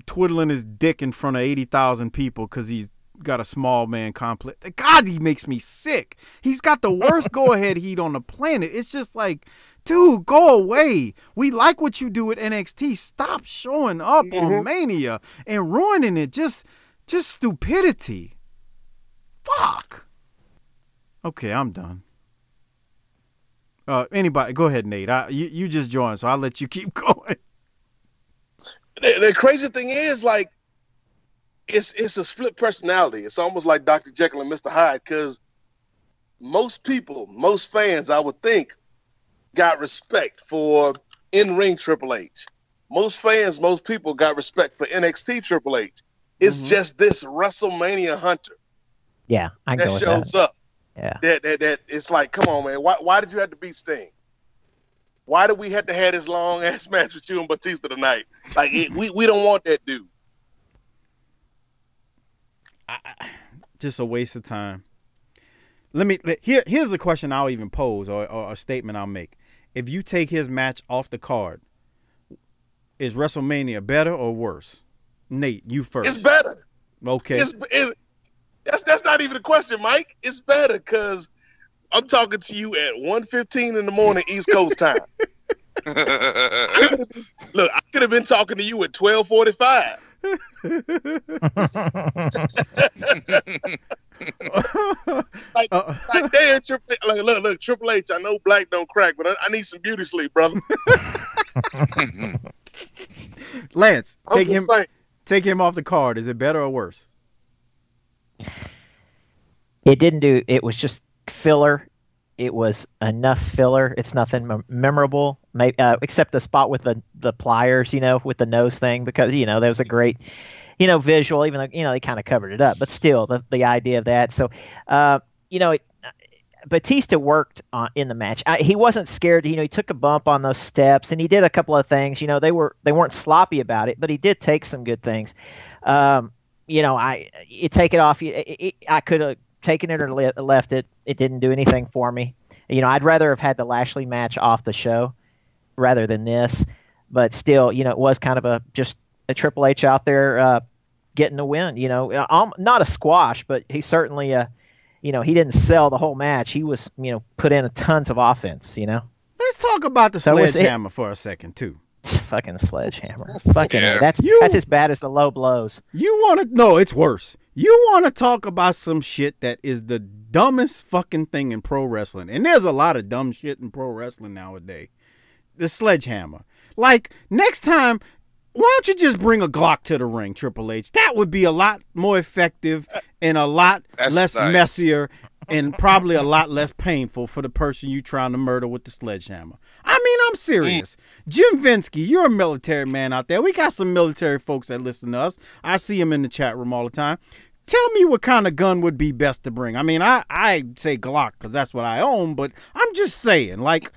twiddling his dick in front of 80,000 people because he's got a small man complex. God, he makes me sick. He's got the worst go-ahead heat on the planet. It's just like, dude, go away. We like what you do at NXT. Stop showing up on Mania and ruining it. Just stupidity. Fuck. Okay, I'm done. Anybody, go ahead, Nate. You just joined, so I'll let you keep going.
The crazy thing is, like, it's a split personality. It's almost like Dr. Jekyll and Mr. Hyde, because most fans, I would think, got respect for in-ring Triple H. Most people got respect for NXT Triple H. It's just this WrestleMania hunter.
Yeah, I
that
go with
shows
that.
up.
Yeah,
that it's like, come on, man. Why did you have to beat Sting? Why did we have to have this long ass match with you and Batista tonight? Like, we don't want that dude.
Just a waste of time. Here's the question I'll even pose, or a statement I'll make. If you take his match off the card, is WrestleMania better or worse? Nate, you first.
It's better.
Okay.
That's not even a question, Mike. It's better because I'm talking to you at 1:15 in the morning East Coast time. I could have been talking to you at 12:45. like damn, look, Triple H. I know black don't crack, but I need some beauty sleep, brother.
Lance, take him off the card. Is it better or worse?
It was just filler. It was enough filler. It's nothing memorable, except the spot with the pliers, with the nose thing, because, there was a great, visual, even though, they kind of covered it up, but still the idea of that. So, Batista worked in the match. He wasn't scared. He took a bump on those steps, and he did a couple of things. They weren't sloppy about it, but he did take some good things. You take it off. I could have taken it or left it. It didn't do anything for me. I'd rather have had the Lashley match off the show rather than this. But still, it was kind of just a Triple H out there getting the win. Not a squash, but he certainly he didn't sell the whole match. He was put in tons of offense.
Let's talk about the sledgehammer for a second too.
Fucking sledgehammer. Fucking that's as bad as the low blows.
No, it's worse. You want to talk about some shit that is the dumbest fucking thing in pro wrestling, and there's a lot of dumb shit in pro wrestling nowadays. The sledgehammer. Like, next time, why don't you just bring a Glock to the ring, Triple H? That would be a lot more effective and a lot less messier and probably a lot less painful for the person you trying to murder with the sledgehammer. I mean, I'm serious. Jim Vinsky, you're a military man out there. We got some military folks that listen to us. I see them in the chat room all the time. Tell me what kind of gun would be best to bring. I mean, I say Glock because that's what I own, but I'm just saying, like,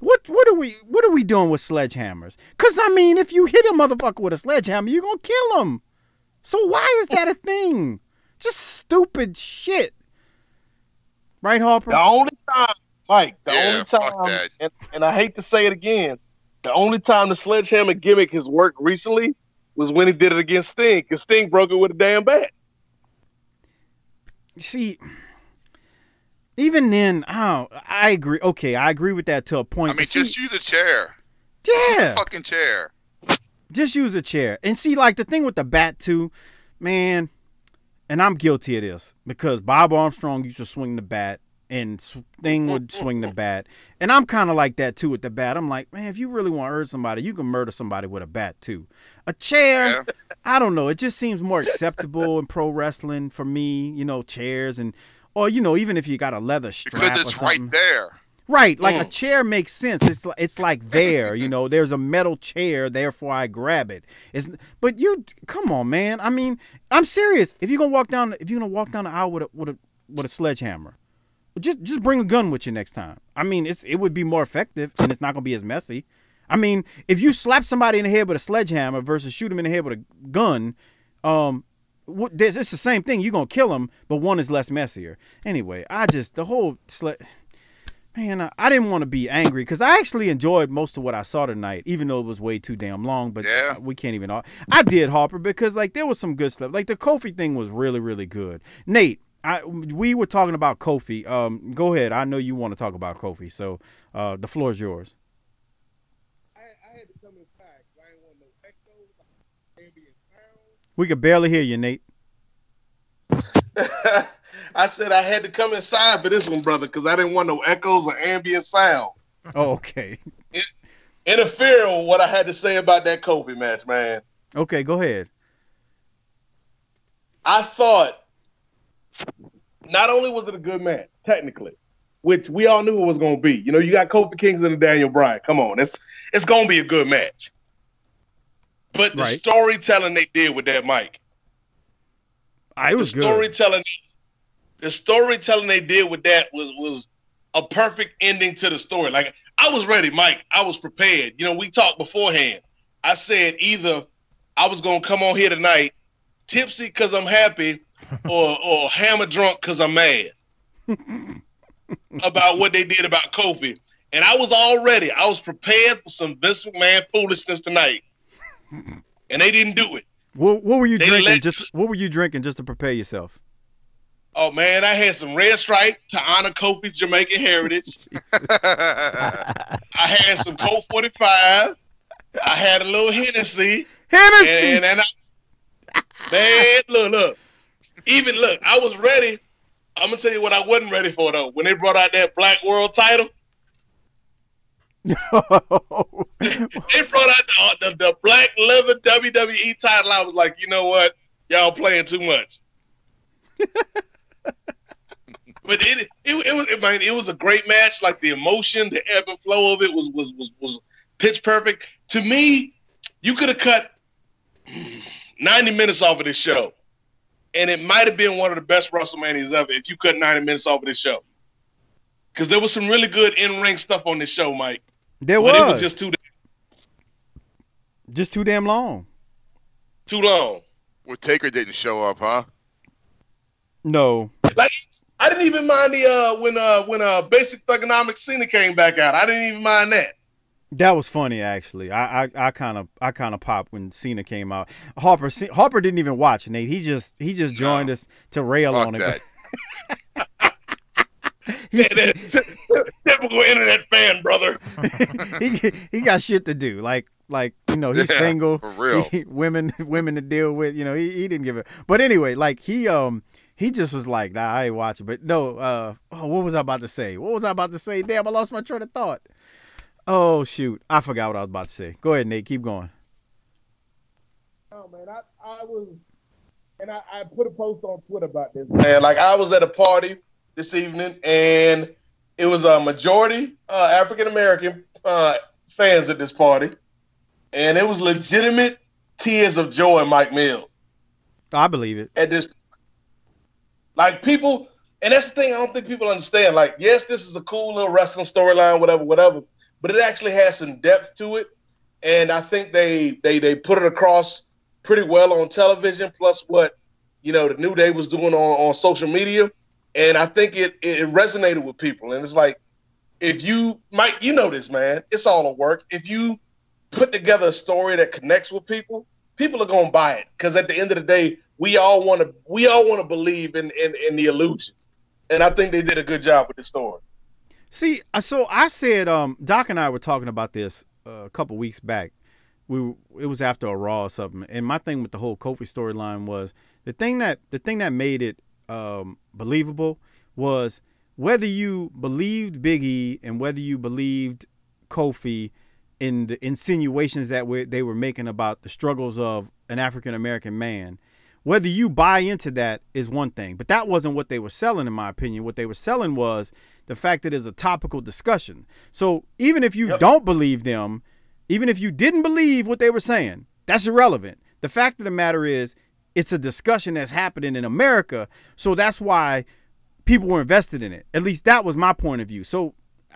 what are we doing with sledgehammers? Because, I mean, if you hit a motherfucker with a sledgehammer, you're going to kill him. So why is that a thing? Just stupid shit. Right, Harper?
The only time, Mike, only time, and I hate to say it again, the only time the sledgehammer gimmick has worked recently was when he did it against Sting, because Sting broke it with a damn bat.
See, even then, I agree. Okay, I agree with that to a point.
I mean, just use a chair.
Yeah.
Use a fucking chair.
Just use a chair. And see, like, the thing with the bat, too, man, and I'm guilty of this, because Bob Armstrong used to swing the bat, and Sting would swing the bat. And I'm kind of like that, too, with the bat. I'm like, man, if you really want to hurt somebody, you can murder somebody with a bat, too. A chair, I don't know. It just seems more acceptable in pro wrestling for me, chairs or even if you got a leather strap
because
it's
or something. Right there.
Right, like a chair makes sense. It's like there, there's a metal chair, therefore I grab it. But come on, man. I mean, I'm serious. If you're gonna walk down the aisle with a sledgehammer, just bring a gun with you next time. I mean, it would be more effective and it's not gonna be as messy. I mean, if you slap somebody in the head with a sledgehammer versus shoot them in the head with a gun, it's the same thing. You're gonna kill them, but one is less messier. Anyway, the whole man, I didn't want to be angry because I actually enjoyed most of what I saw tonight, even though it was way too damn long. But we can't even. I did, Harper, because like there was some good stuff. Like the Kofi thing was really, really good. Nate, we were talking about Kofi. Go ahead. I know you want to talk about Kofi, so the floor is yours.
I had to come inside because I didn't want no echoes, ambient sound.
We could barely hear you, Nate.
I said I had to come inside for this one, brother, because I didn't want no echoes or ambient sound.
Oh, okay.
Interfering with what I had to say about that Kofi match, man.
Okay, go ahead.
I thought not only was it a good match, technically, which we all knew it was going to be. You got Kofi Kingston and Daniel Bryan. Come on, it's going to be a good match. But the storytelling they did with that mic. The storytelling they did with that was a perfect ending to the story. Like, I was ready, Mike. I was prepared. We talked beforehand. I said either I was going to come on here tonight tipsy because I'm happy or hammer drunk because I'm mad about what they did about Kofi. And I was all ready. I was prepared for some Vince McMahon foolishness tonight. And they didn't do it.
What were you drinking? What were you drinking just to prepare yourself?
Oh man, I had some Red Stripe to honor Kofi's Jamaican heritage. I had some Colt 45. I had a little Hennessy. And man, look. I was ready. I'm gonna tell you what I wasn't ready for though. When they brought out that Black World title. They brought out the black leather WWE title. I was like, you know what? Y'all playing too much. But it was a great match. Like the emotion, the ebb and flow of it was pitch perfect. To me, you could have cut 90 minutes off of this show, and it might have been one of the best WrestleManias ever if you cut 90 minutes off of this show. because there was some really good in-ring stuff on this show, Mike.
There
But
was.
it was
just too damn long.
Too long.
Well, Taker didn't show up, huh?
No.
Like, I didn't even mind the when Basic Thugonomics Cena came back out. I didn't even mind that.
That was funny, actually. I kind of popped when Cena came out. Harper didn't even watch, Nate. He just joined us to rail
Fuck
on it.
that.
Typical internet fan, brother.
he got shit to do. Like he's single.
For real.
Women to deal with. He didn't give a. But anyway, like he just was like, nah, I ain't watching. But no, what was I about to say? Damn, I lost my train of thought. Oh shoot, I forgot what I was about to say. Go ahead, Nate. Keep going.
Oh man, I was, and I put a post on Twitter about this.
Man, like I was at a party this evening, and it was a majority African American fans at this party, and it was legitimate tears of joy in Mike Mills.
I believe it.
At this, like people, and that's the thing. I don't think people understand. Like, yes, this is a cool little wrestling storyline, whatever. But it actually has some depth to it, and I think they put it across pretty well on television. Plus, what the New Day was doing on social media, and I think it resonated with people. And it's like, if you Mike, this, man, it's all a work. If you put together a story that connects with people, people are gonna buy it. Because at the end of the day, we all want to believe in the illusion, and I think they did a good job with the story.
See, so I said, Doc and I were talking about this a couple weeks back. It was after a Raw or something, and my thing with the whole Kofi storyline was the thing that made it believable was whether you believed Big E and whether you believed Kofi in the insinuations that they were making about the struggles of an African American man. Whether you buy into that is one thing, but that wasn't what they were selling, in my opinion. What they were selling was the fact that it's a topical discussion. So even if you don't believe them, even if you didn't believe what they were saying, that's irrelevant. The fact of the matter is it's a discussion that's happening in America, so that's why people were invested in it. At least that was my point of view. So,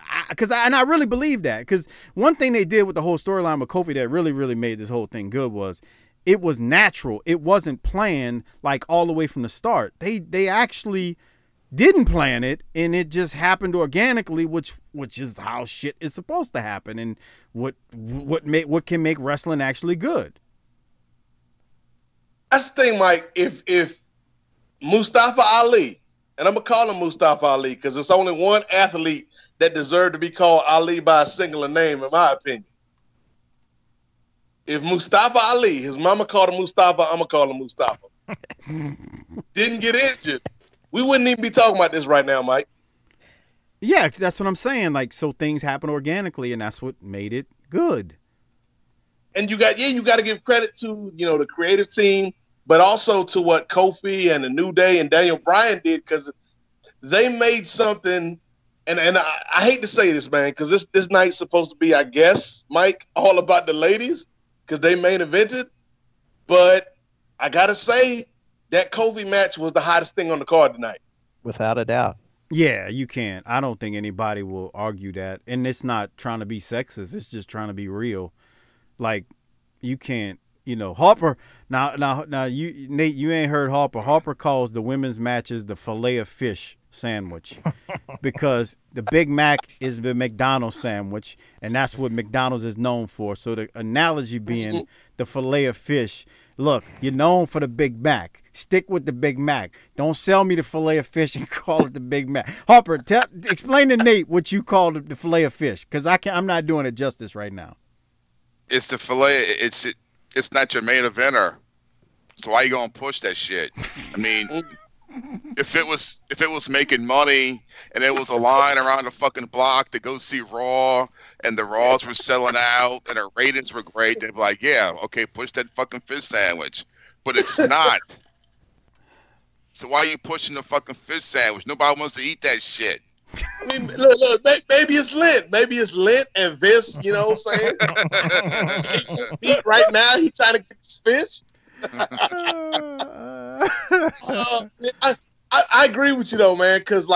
I really believe that, because one thing they did with the whole storyline with Kofi that really, really made this whole thing good was it was natural. It wasn't planned like all the way from the start. They actually didn't plan it, and it just happened organically, which is how shit is supposed to happen, and what can make wrestling actually good.
That's the thing, Mike. If Mustafa Ali, and I'm gonna call him Mustafa Ali because there's only one athlete that deserved to be called Ali by a singular name, in my opinion. If Mustafa Ali, his mama called him Mustafa, I'm gonna call him Mustafa. Didn't get injured, we wouldn't even be talking about this right now, Mike.
Yeah, that's what I'm saying. Like, so things happen organically, and that's what made it good.
And you got to give credit to the creative team, but also to what Kofi and the New Day and Daniel Bryan did, because they made something. And I hate to say this, man, because this night's supposed to be, I guess, Mike, all about the ladies, because they main evented. But I gotta say that Kofi match was the hottest thing on the card tonight,
without a doubt.
Yeah, you can't. I don't think anybody will argue that. And it's not trying to be sexist. It's just trying to be real. Like, you can't, Harper. Now, you, Nate, you ain't heard Harper. Harper calls the women's matches the filet of fish sandwich because the Big Mac is the McDonald's sandwich, and that's what McDonald's is known for. So the analogy being the filet of fish. Look, you're known for the Big Mac. Stick with the Big Mac. Don't sell me the filet of fish and call it the Big Mac. Harper, explain to Nate what you call the filet of fish, because I'm not doing it justice right now.
It's the filet. It's not your main eventer. So why you gonna push that shit? I mean, if it was making money and there was a line around the fucking block to go see Raw and the Raws were selling out and the ratings were great, they'd be like, yeah, okay, push that fucking fish sandwich. But it's not. So why are you pushing the fucking fish sandwich? Nobody wants to eat that shit.
I mean, look, maybe it's Lent. Maybe it's Lent and Vince, you know what I'm saying? Pete right now, he trying to get this fish. I agree with you though, man, because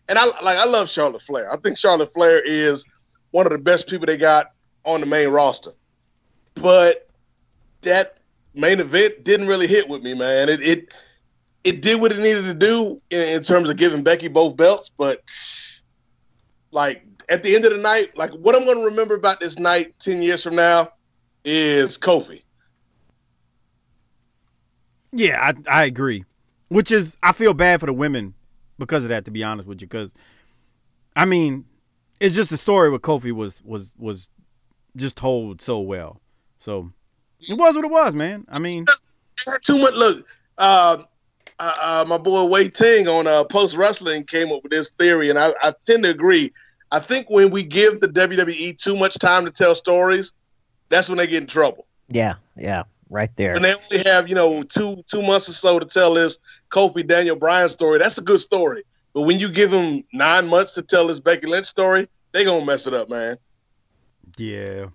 and and I love Charlotte Flair. I think Charlotte Flair is one of the best people they got on the main roster. But that main event didn't really hit with me, man. It did what it needed to do in terms of giving Becky both belts, but like at the end of the night, like what I'm going to remember about this night 10 years from now is Kofi.
Yeah, I agree. Which is, I feel bad for the women because of that, to be honest with you. Because, I mean, it's just the story with Kofi was just told so well. So, it was what it was, man. I mean.
Too much. Look, my boy Wei Ting on Post Wrestling came up with this theory, and I tend to agree. I think when we give the WWE too much time to tell stories, that's when they get in trouble.
Yeah, right there.
When they only have, 2 months or so to tell this Kofi Daniel Bryan story, that's a good story. But when you give them 9 months to tell this Becky Lynch story, they gonna mess it up, man.
Yeah.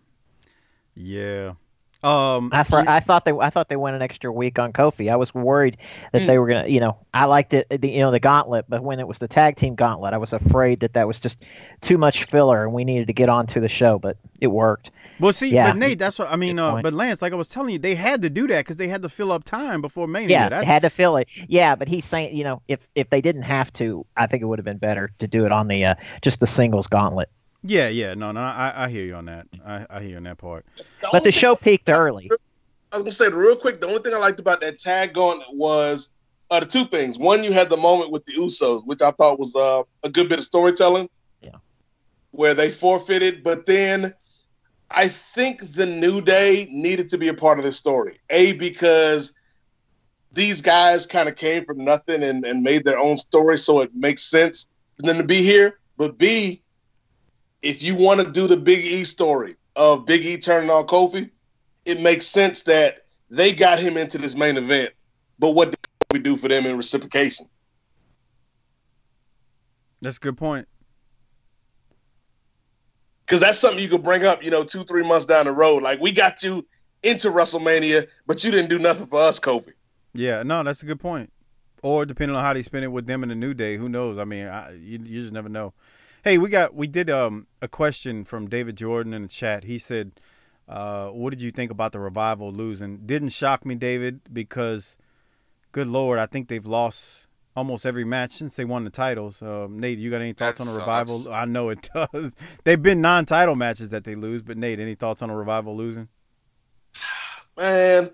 I thought they went an extra week on Kofi. I was worried that they were gonna, I liked it, the gauntlet, but when it was the tag team gauntlet, I was afraid that was just too much filler, and we needed to get on to the show. But it worked.
Well, see, but Nate, that's what I mean. But Lance, like I was telling you, they had to do that because they had to fill up time before Mania.
Yeah, they had to fill it. Yeah, but he's saying, if they didn't have to, I think it would have been better to do it on the just the singles gauntlet.
Yeah, no, I hear you on that. I hear you on that part.
But the show peaked early.
I was gonna say real quick, the only thing I liked about that tag gauntlet was the two things. One, you had the moment with the Usos, which I thought was a good bit of storytelling.
Yeah,
where they forfeited, but then I think the New Day needed to be a part of this story. A, because these guys kind of came from nothing and made their own story, so it makes sense for them to be here. But B, if you want to do the Big E story of Big E turning on Kofi, it makes sense that they got him into this main event. But what did we do for them in reciprocation?
That's a good point.
Because that's something you could bring up, 2-3 months down the road. Like, we got you into WrestleMania, but you didn't do nothing for us, Kofi.
Yeah, no, that's a good point. Or depending on how they spend it with them in the New Day, who knows? I mean, you just never know. Hey, we did a question from David Jordan in the chat. He said, what did you think about the Revival losing? Didn't shock me, David, because, good Lord, I think they've lost almost every match since they won the titles. Nate, you got any thoughts on the Revival? I know it does. They've been non-title matches that they lose, but Nate, any thoughts on the Revival losing?
Man,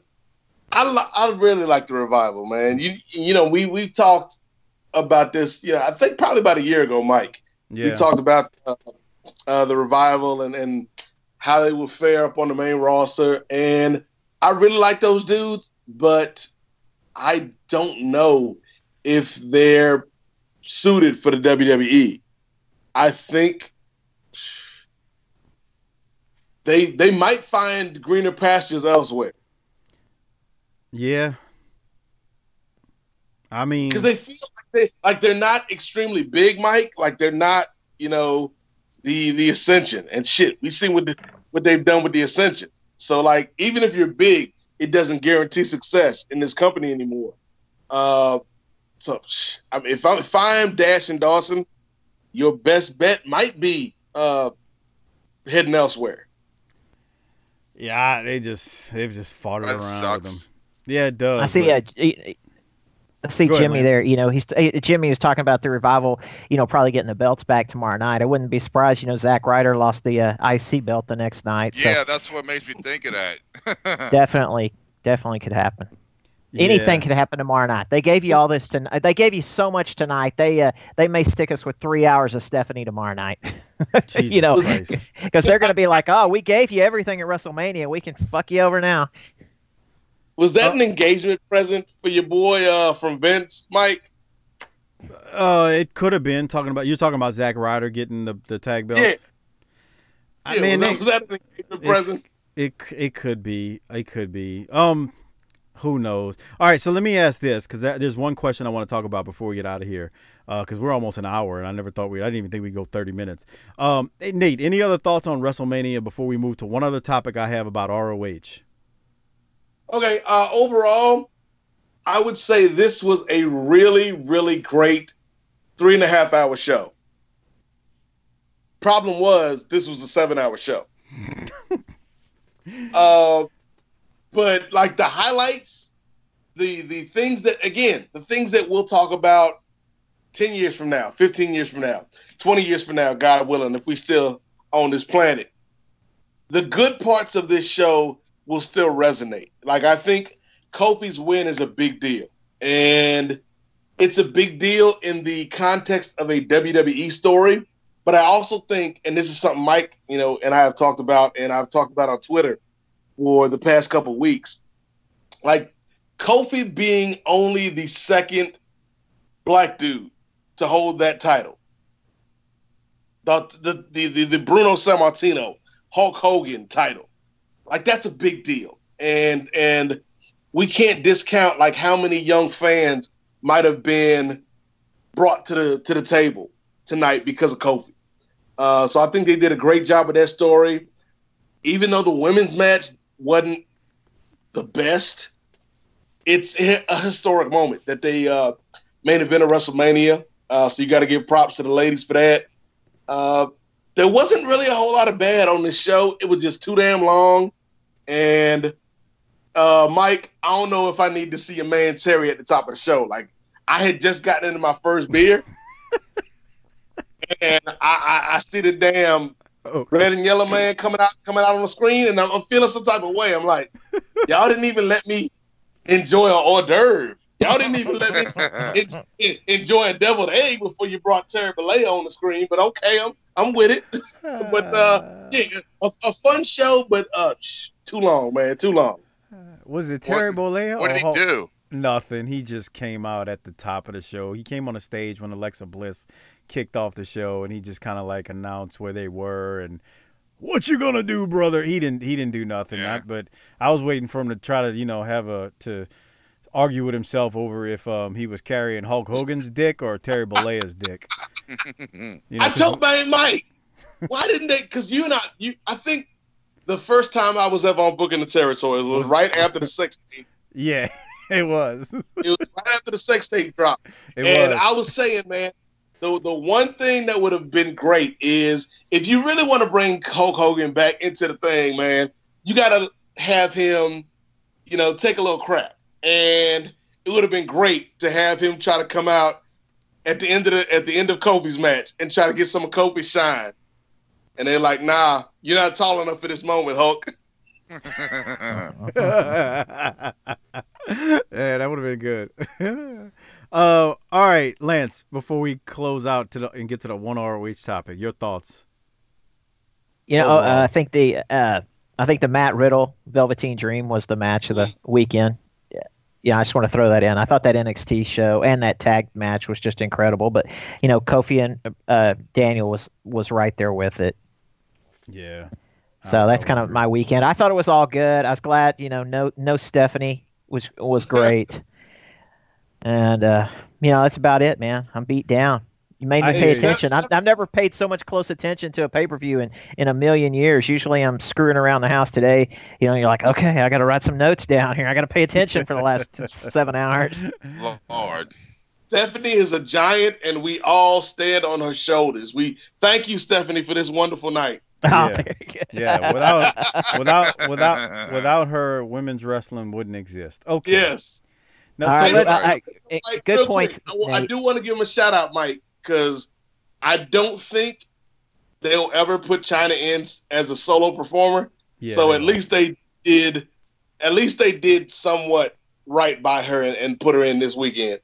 I really like the Revival, man. We talked about this, I think probably about a year ago, Mike.
Yeah.
We talked about the Revival and how they would fare up on the main roster. And I really like those dudes, but I don't know if they're suited for the WWE. I think they might find greener pastures elsewhere.
Yeah. I mean,
because they feel like they're not extremely big, Mike. Like they're not, the Ascension and shit. We see what they've done with the Ascension. So like, even if you're big, it doesn't guarantee success in this company anymore. So I mean, if I'm Dash and Dawson, your best bet might be heading elsewhere.
Yeah, they've just fought it around with them. Yeah, it does.
I see. I see Jimmy there. Jimmy was talking about the Revival. Probably getting the belts back tomorrow night. I wouldn't be surprised. Zack Ryder lost the IC belt the next night.
Yeah,
so
that's what makes me think of that.
definitely could happen.
Yeah.
Anything could happen tomorrow night. They gave you all this tonight. They gave you so much tonight. They may stick us with 3 hours of Stephanie tomorrow night. Because they're going to be like, oh, we gave you everything at WrestleMania. We can fuck you over now.
Was that an engagement present for your boy from Vince, Mike?
It could have been. You're talking about Zack Ryder getting the tag belts.
Yeah.
I mean,
was that an engagement present?
It could be. It could be. Who knows? All right, so let me ask this, because there's one question I want to talk about before we get out of here, because we're almost an hour, and I didn't even think we'd go 30 minutes. Hey, Nate, any other thoughts on WrestleMania before we move to one other topic I have about ROH?
Okay, overall, I would say this was a really, really great 3.5 hour show. Problem was, this was a 7-hour show. But like the highlights, the things that, again, the things that we'll talk about 10 years from now, 15 years from now, 20 years from now, God willing, if we still on this planet, the good parts of this show will still resonate. Like, I think Kofi's win is a big deal. And it's a big deal in the context of a WWE story. But I also think, and this is something Mike, and I have talked about, and I've talked about on Twitter for the past couple of weeks, like Kofi being only the second black dude to hold that title. The Bruno Sammartino, Hulk Hogan title. Like, that's a big deal. And we can't discount like how many young fans might have been brought to the table tonight because of Kofi. So I think they did a great job of that story. Even though the women's match wasn't the best, it's a historic moment that they main event of WrestleMania. So you got to give props to the ladies for that. There wasn't really a whole lot of bad on this show. It was just too damn long. And Mike, I don't know if I need to see a man Terry at the top of the show. Like, I had just gotten into my first beer, and I see the damn red and yellow man coming out on the screen, and I'm feeling some type of way. I'm like, y'all didn't even let me enjoy an hors d'oeuvre. Y'all didn't even let me enjoy a deviled egg before you brought Terry Bollea on the screen. But okay, I'm with it. But yeah, a fun show, but too long, man, too long.
Was it Terry Bollea?
What did he do?
Nothing. He just came out at the top of the show. He came on the stage when Alexa Bliss kicked off the show, and he just kind of like announced where they were and what you gonna do, brother. He didn't do nothing.
Yeah.
But I was waiting for him to try to to argue with himself over if he was carrying Hulk Hogan's dick or Terry Bollea's dick.
I told Mike, why didn't they? Because I think the first time I was ever on Booking the Territory was right after the sex tape.
Yeah, it was.
It was right after the sex tape dropped. I was saying, man, the one thing that would have been great is if you really want to bring Hulk Hogan back into the thing, man, you got to have him, take a little crap. And it would have been great to have him try to come out at the end of Kofi's match and try to get some of Kofi's shine. And they're like, nah, you're not tall enough for this moment, Hulk.
Yeah, that would have been good. All right, Lance, before we close out and get to the one ROH topic, your thoughts?
I think the Matt Riddle Velveteen Dream was the match of the weekend. Yeah, I just want to throw that in. I thought that NXT show and that tag match was just incredible. But Kofi and Daniel was right there with it.
Yeah.
So that's kind of my weekend. I thought it was all good. I was glad, no Stephanie was great. And that's about it, man. I'm beat down. You made me pay attention. I've never paid so much close attention to a pay-per-view in a million years. Usually I'm screwing around the house today. You're like, okay, I got to write some notes down here. I got to pay attention for the last 7 hours.
Lord.
Stephanie is a giant, and we all stand on her shoulders. We thank you, Stephanie, for this wonderful night.
Oh,
Yeah.
very good.
Yeah, without her, women's wrestling wouldn't exist. Okay.
Yes.
No,
All
so
right,
let's,
good point.
I do want to give him a shout out, Mike, because I don't think they'll ever put China in as a solo performer.
Yeah,
so at least they did somewhat right by her and put her in this weekend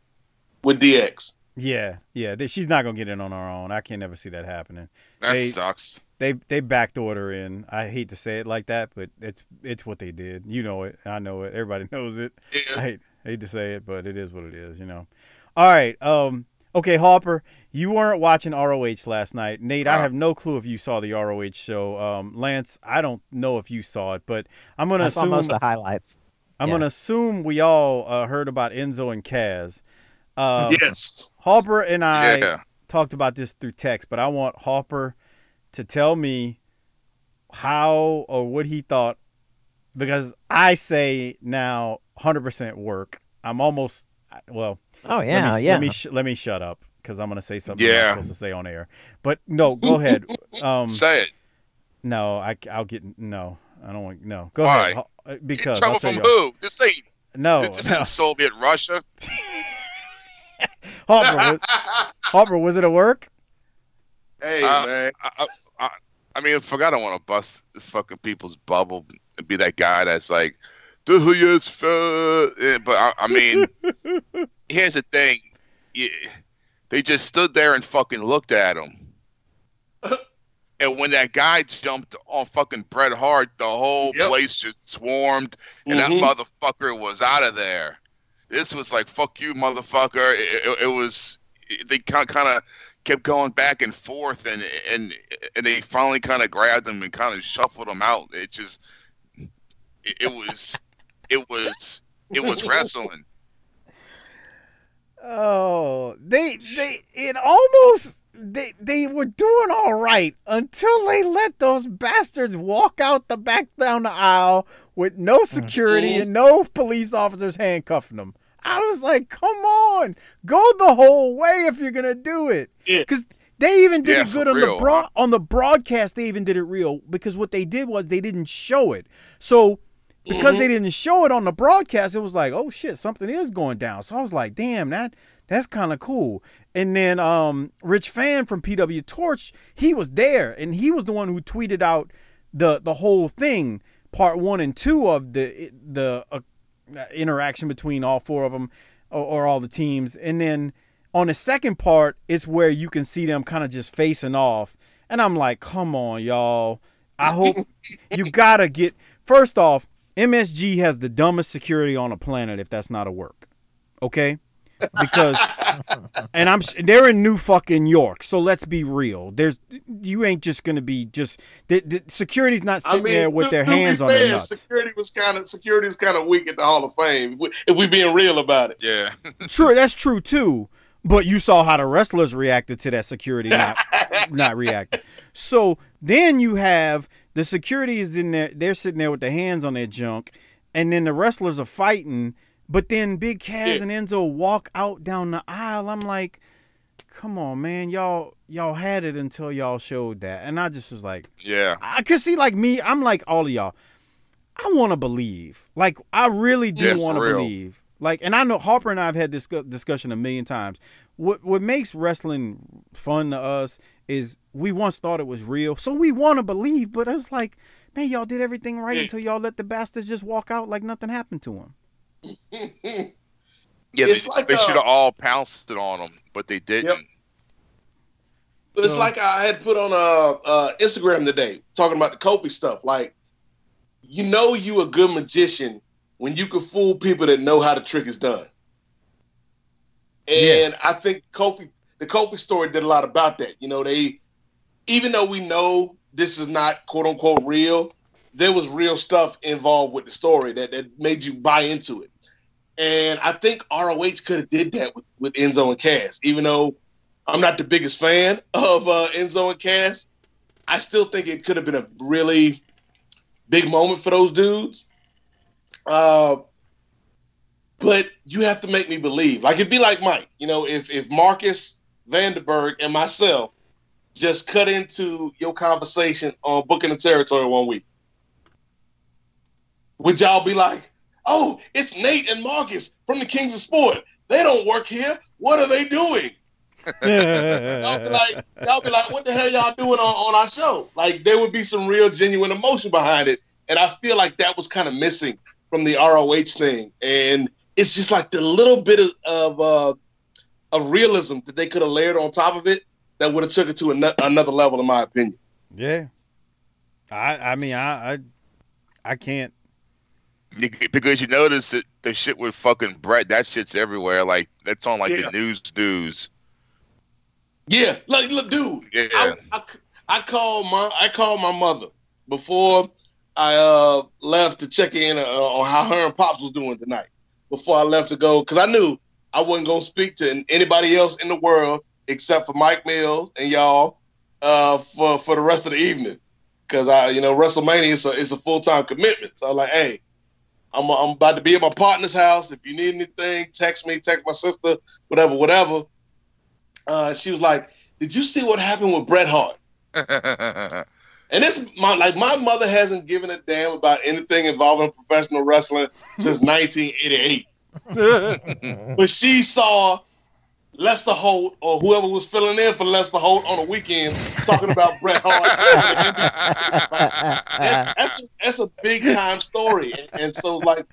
with DX.
Yeah. She's not gonna get in on her own. I can't ever see that happening.
That sucks.
They backdoored her in. I hate to say it like that, but it's what they did. You know it. I know it. Everybody knows it.
Yeah.
I hate to say it, but it is what it is. All right. Okay, Harper, you weren't watching ROH last night. Nate, I have no clue if you saw the ROH show. Lance, I don't know if you saw it, but I'm gonna assume
I saw most of the highlights.
I'm gonna assume we all heard about Enzo and Kaz.
Yes.
Harper and I talked about this through text, but I want Harper to tell me how or what he thought, because I say now 100% work. I'm almost, well.
Oh yeah,
Let me shut up because I'm gonna say something I'm not
Yeah.
supposed to say on air. But no, go ahead.
Say it.
No, I'll get no. I don't want no. Go
Why?
ahead.
Get
Because
in trouble
I'll tell
from
you.
who? This ain't
No,
this
no.
isn't Soviet Russia.
Harper, was it at work?
Hey,
Uh,
man.
I mean, I forgot I want to bust the fucking people's bubble and be that guy that's like, "This is fair." But I mean, here's the thing: they just stood there and fucking looked at him. And when that guy jumped on fucking Bret Hart, the whole place just swarmed, and that motherfucker was out of there. This was like, "Fuck you, motherfucker!" It was. They kind of kept going back and forth, and they finally kind of grabbed him and kind of shuffled him out. It was wrestling.
Oh, they were doing all right until they let those bastards walk out the back down the aisle with no security and no police officers handcuffing them. I was like, come on, go the whole way if you're gonna do it. Because they even did it good on on the broadcast. They even did it real, because what they did was they didn't show it. So because they didn't show it on the broadcast, it was like, oh shit, something is going down. So I was like, damn, that's kind of cool. And then Rich Fan from PW Torch, he was there, and he was the one who tweeted out the whole thing, part 1 and 2 of the interaction between all 4 of them, or all the teams. And then on the second part, it's where you can see them kind of just facing off. And I'm like, come on, y'all. I hope you gotta get, first off, MSG has the dumbest security on the planet, if that's not a work. Okay? Because and they're in New fucking York, so let's be real. You ain't just gonna be the security's not sitting there with their hands on their nuts.
Security was kind of weak at the Hall of Fame, if we being real about it.
Yeah.
True, that's true too. But you saw how the wrestlers reacted to that security not reacting. So then you have the security is in there, they're sitting there with their hands on their junk, and then the wrestlers are fighting. But then Big Cass and Enzo walk out down the aisle. I'm like, come on, man. Y'all had it until y'all showed that. And I just was like,
yeah.
I could see, like me, I'm like all of y'all. I want to believe. Like, I really do want to believe. Like, and I know Harper and I have had this discussion a million times. What makes wrestling fun to us is we once thought it was real. So we want to believe. But it was like, man, y'all did everything right until y'all let the bastards just walk out like nothing happened to them.
Yeah, they should have all pounced it on them, but they didn't.
Yep. But it's like I had put on Instagram today talking about the Kofi stuff. Like, you a good magician when you can fool people that know how the trick is done. And I think the Kofi story did a lot about that. Even though we know this is not quote unquote real, there was real stuff involved with the story that made you buy into it. And I think ROH could have did that with Enzo and Cass. Even though I'm not the biggest fan of Enzo and Cass, I still think it could have been a really big moment for those dudes. But you have to make me believe. Like, it'd be like Mike. If Marcus Vanderberg and myself just cut into your conversation on Booking the Territory one week, would y'all be like, oh, it's Nate and Marcus from the Kings of Sport. They don't work here. What are they doing? Y'all be like, what the hell y'all doing on our show? Like, there would be some real genuine emotion behind it. And I feel like that was kind of missing from the ROH thing. And it's just like the little bit of realism that they could have layered on top of it that would have took it to another level, in my opinion.
Yeah. I mean, I can't.
Because you notice that the shit with fucking Brett, that shit's everywhere. Like, that's on like the news.
Yeah, like, look, dude.
Yeah.
I called my mother before I left to check in on how her and Pops was doing tonight. Before I left to go, because I knew I wasn't gonna speak to anybody else in the world except for Mike Mills and y'all for the rest of the evening. Because WrestleMania is a full-time commitment. So I'm like, hey, I'm about to be at my partner's house. If you need anything, text me, text my sister, whatever. she was like, "Did you see what happened with Bret Hart?" And this, my mother hasn't given a damn about anything involving professional wrestling since 1988. But she saw Lester Holt or whoever was filling in for Lester Holt on a weekend talking about Bret Hart. That's a big time story, and so like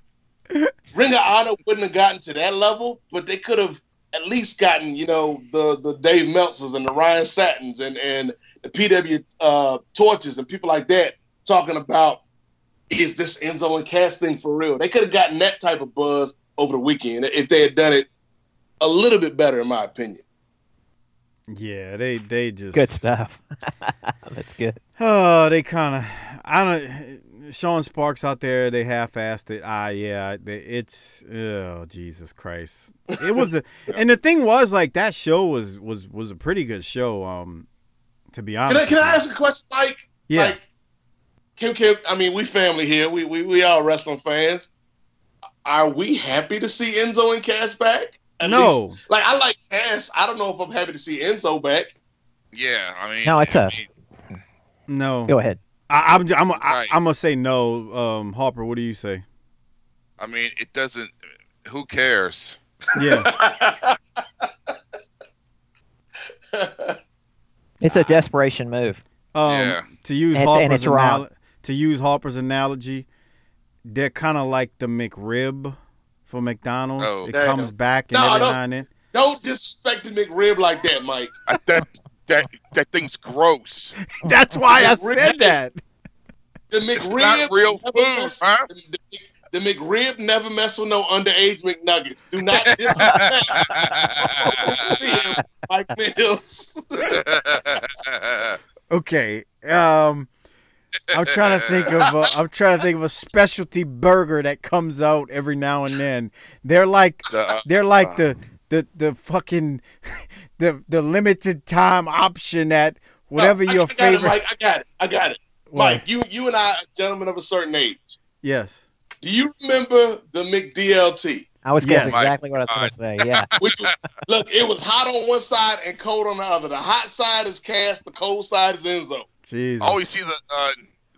Ring of Honor wouldn't have gotten to that level, but they could have at least gotten, the Dave Meltzers and the Ryan Sattins and the PW Torches and people like that talking about, is this Enzo and Cass thing for real? They could have gotten that type of buzz over the weekend if they had done it a little bit better, in my opinion.
Yeah, they just
good stuff. That's good.
Oh, they kind of, Sean Sparks out there, they half-assed it. It's Jesus Christ. It was and the thing was, like, that show was a pretty good show. To be honest.
Can I ask a question, Mike?
Yeah.
Like, I mean, we family here. We all wrestling fans. Are we happy to see Enzo and Cass back?
No.
Like, I like Cass. I don't know if I'm happy to see Enzo back.
Yeah, I mean,
no, it's
no.
Go ahead.
I'm gonna say no. Harper, what do you say?
I mean, it doesn't. Who cares?
Yeah.
It's a desperation move.
Yeah.
To use Harper's analogy, they're kind of like the McRib for McDonald's.
Oh.
It comes back and every now and then.
Don't disrespect the McRib like that, Mike.
That thing's gross.
That's why I said that.
The McRib
It's not real food, huh?
The McRib never mess with no underage McNuggets. Do not disrespect Mike Mills.
Okay. I'm trying to think of a specialty burger that comes out every now and then. They're like the fucking the limited time option at whatever your favorite.
Mike, I got it.
What?
Mike, you and I are gentlemen of a certain age.
Yes.
Do you remember the McDLT?
That's
Yes.
exactly what I was going to say. Yeah.
Look, it was hot on one side and cold on the other. The hot side is Cass, the cold side is Enzo.
Jesus.
I always see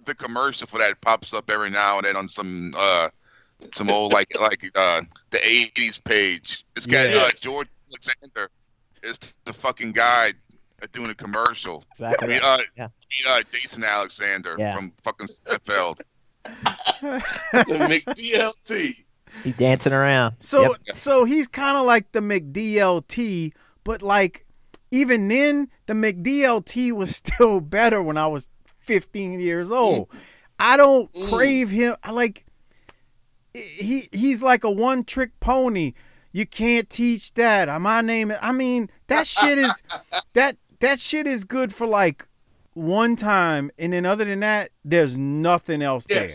the commercial for that pops up every now and then on some old like the 80s page. This guy
Yes.
George Alexander is the fucking guy doing a commercial.
Exactly.
Jason Alexander
Yeah.
from fucking Seinfeld.
The McDLT.
He's dancing around.
So he's kind of like the McDLT, but like even then the McDLT was still better when I was 15 years old. I don't crave him. He's like a one-trick pony. You can't teach that. My name is. I mean, that shit is that shit is good for like one time, and then other than that, there's nothing else there.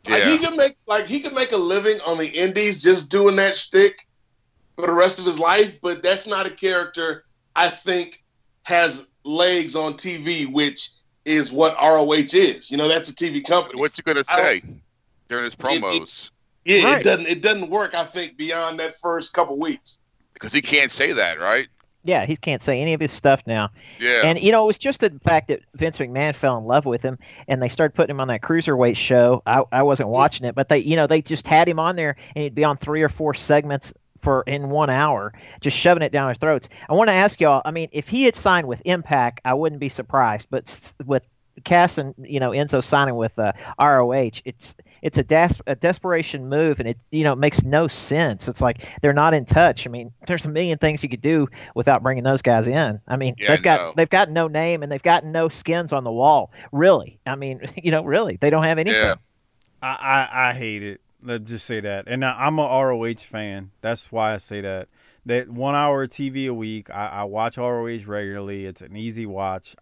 Yeah. He could make a living on the indies just doing that shtick for the rest of his life, but that's not a character I think has legs on TV, which is what ROH is. That's a TV company.
What you gonna say during his promos?
Right.
It doesn't work, I think, beyond that first couple weeks.
Because he can't say that, right?
Yeah, he can't say any of his stuff now.
Yeah.
And, it was just the fact that Vince McMahon fell in love with him, and they started putting him on that Cruiserweight show. I wasn't watching it, but they just had him on there, and he'd be on 3 or 4 segments in 1 hour, just shoving it down their throats. I want to ask y'all, I mean, if he had signed with Impact, I wouldn't be surprised. But with Cass and, Enzo signing with ROH, it's a desperation move, and it makes no sense. It's like they're not in touch. I mean, there's a million things you could do without bringing those guys in. I mean, they've got no name, and they've got no skins on the wall. Really, I mean, really, they don't have anything.
Yeah.
I hate it. Let's just say that. And I'm a ROH fan. That's why I say that. That 1 hour of TV a week. I watch ROH regularly. It's an easy watch.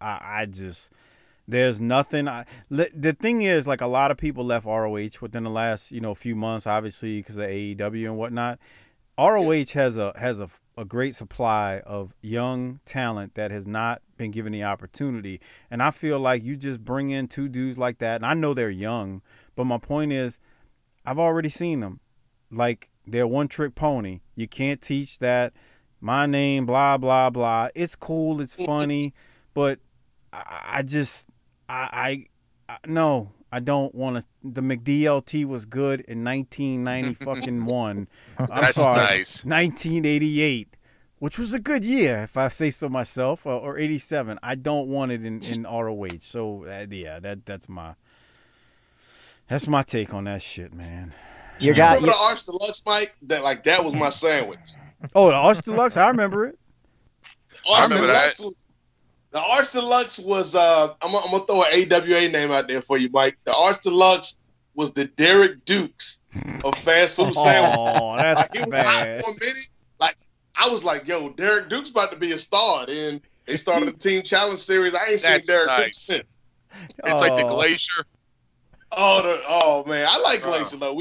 There's nothing. The thing is, like, a lot of people left ROH within the last, few months, obviously because of AEW and whatnot. ROH has a great supply of young talent that has not been given the opportunity. And I feel like you just bring in 2 dudes like that. And I know they're young, but my point is, I've already seen them. Like, they're one-trick pony. You can't teach that. my name, blah blah blah. It's cool, it's funny, but I just no, I don't want to. The McDLT was good in 1990 fucking one. I'm
That's
sorry,
nice.
1988, which was a good year if I say so myself, or 87. I don't want it in ROH. So yeah, that's my take on that shit, man.
You
Remember the Arch Deluxe, Mike? That was my sandwich.
Oh, the Arch Deluxe, I remember it.
I remember that.
The Arch Deluxe was I'm gonna throw an AWA name out there for you, Mike. The Arch Deluxe was the Derek Dukes of fast food sandwiches.
Oh, that's
It was
bad.
hot for a minute. Like I was like, yo, Derek Dukes about to be a star. Then they started the Team Challenge series. I ain't seen
That's
Derek
nice.
Dukes since.
It's like the Glacier.
Oh man, I like Glacier though.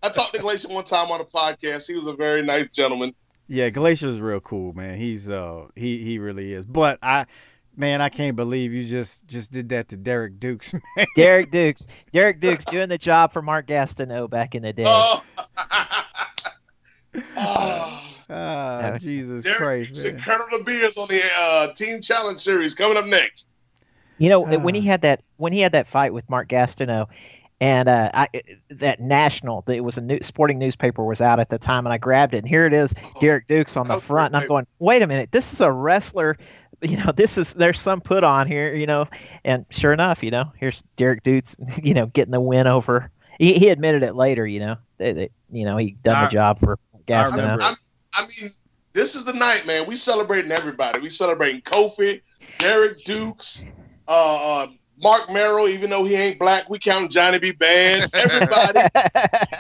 I talked to Glacier one time on a podcast. He was a very nice gentleman.
Yeah, Glacier's real cool, man. He's he really is. But I can't believe you just did that to Derek Dukes, man.
Derek Dukes doing the job for Mark Gastineau back in the day.
Jesus
Derek
Christ,
Dukes
man.
and Colonel the Beers on the Team Challenge series coming up next.
You know, when he had that fight with Mark Gastineau, and that national, it was a sporting newspaper was out at the time, and I grabbed it, and here it is, Derek Dukes on the front, and I'm going, wait a minute, this is a wrestler, you know, there's some put on here, you know, and sure enough, you know, here's Derek Dukes, you know, getting the win over. He admitted it later, you know, you know, he done the job for Gastineau.
I mean, this is the night, man. We celebrating everybody. We celebrating Kofi, Derek Dukes, Mark Merrill, even though he ain't black, we count Johnny B. Bad. Everybody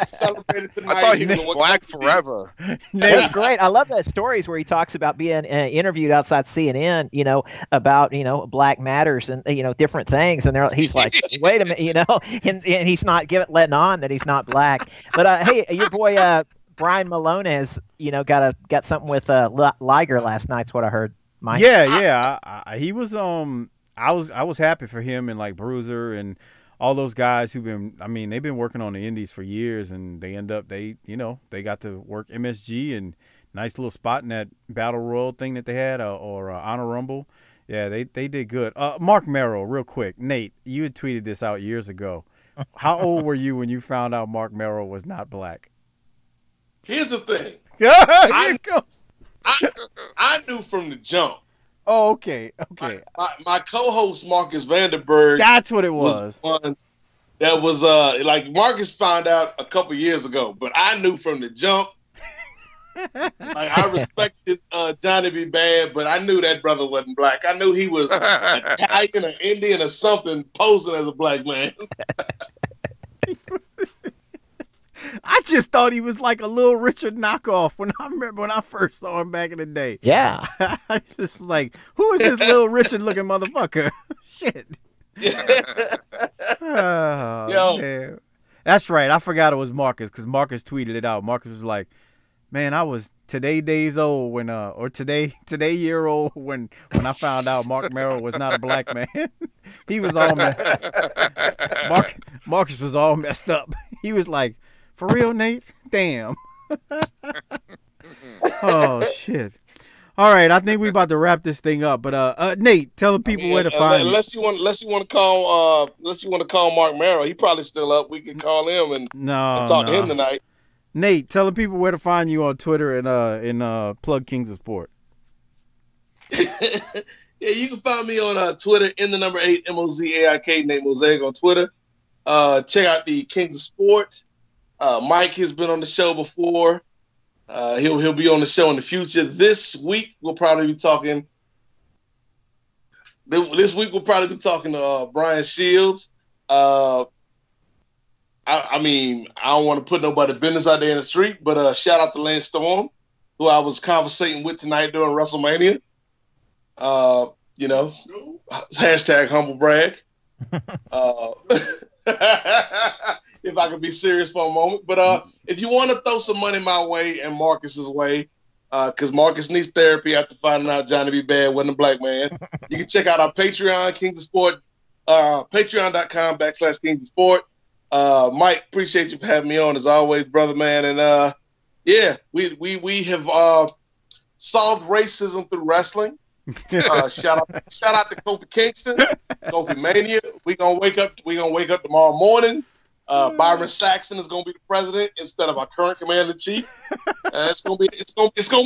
celebrated tonight.
I thought he was black forever.
It's great. I love that stories where he talks about being interviewed outside CNN, you know, about, you know, Black Matters and, you know, different things. And he's like, wait a minute, you know, and he's not letting on that he's not black. But hey, your boy Brian Malone has, you know, got something with Liger last night's what I heard, Mike.
Yeah. He was I was happy for him and like Bruiser and all those guys they've been working on the indies for years, and they got to work MSG and nice little spot in that Battle Royal thing that they had or Honor Rumble. Yeah, they did good. Mark Merrill, real quick. Nate, you had tweeted this out years ago. How old were you when you found out Mark Merrill was not black?
Here's the thing.
Here it goes.
I knew from the jump.
Oh, okay.
My co-host Marcus Vanderberg.
That's what it was.
The one that was like Marcus found out a couple years ago, but I knew from the jump. Like I respected Johnny B. Bad, but I knew that brother wasn't black. I knew he was Italian or Indian or something, posing as a black man.
I just thought he was like a Little Richard knockoff when I first saw him back in the day.
Yeah.
I just like, who is this Little Richard looking motherfucker? Shit. Man. That's right. I forgot it was Marcus because Marcus tweeted it out. Marcus was like, man, I was days old when or today year old when I found out Mark Merrill was not a black man. He was all Marcus was all messed up. He was like, for real, Nate? Damn. Oh shit. All right, I think we about to wrap this thing up. But Nate, tell the people where to find you.
Unless you want to call Mark Merrill, he probably still up. We can call him and talk to him tonight.
Nate, tell the people where to find you on Twitter and plug Kings of Sport.
Yeah, you can find me on Twitter in the number 8 MOZAIK, Nate Mosaic on Twitter. Check out the Kings of Sport. Mike has been on the show before. He'll be on the show in the future. This week we'll probably be talking. To Brian Shields. I don't want to put nobody's business out there in the street, but shout out to Lance Storm, who I was conversating with tonight during WrestleMania. Hashtag humble brag. If I could be serious for a moment. But if you want to throw some money my way and Marcus's way, because Marcus needs therapy after finding out Johnny B. Bad wasn't a black man, you can check out our Patreon, Kings of Sport, patreon.com/Kings of Sport. Mike, appreciate you for having me on as always, brother man. And we have solved racism through wrestling. Shout out to Kofi Kingston, Kofi Mania. We gonna wake up tomorrow morning. Byron Saxton is gonna be the president instead of our current commander in chief. It's gonna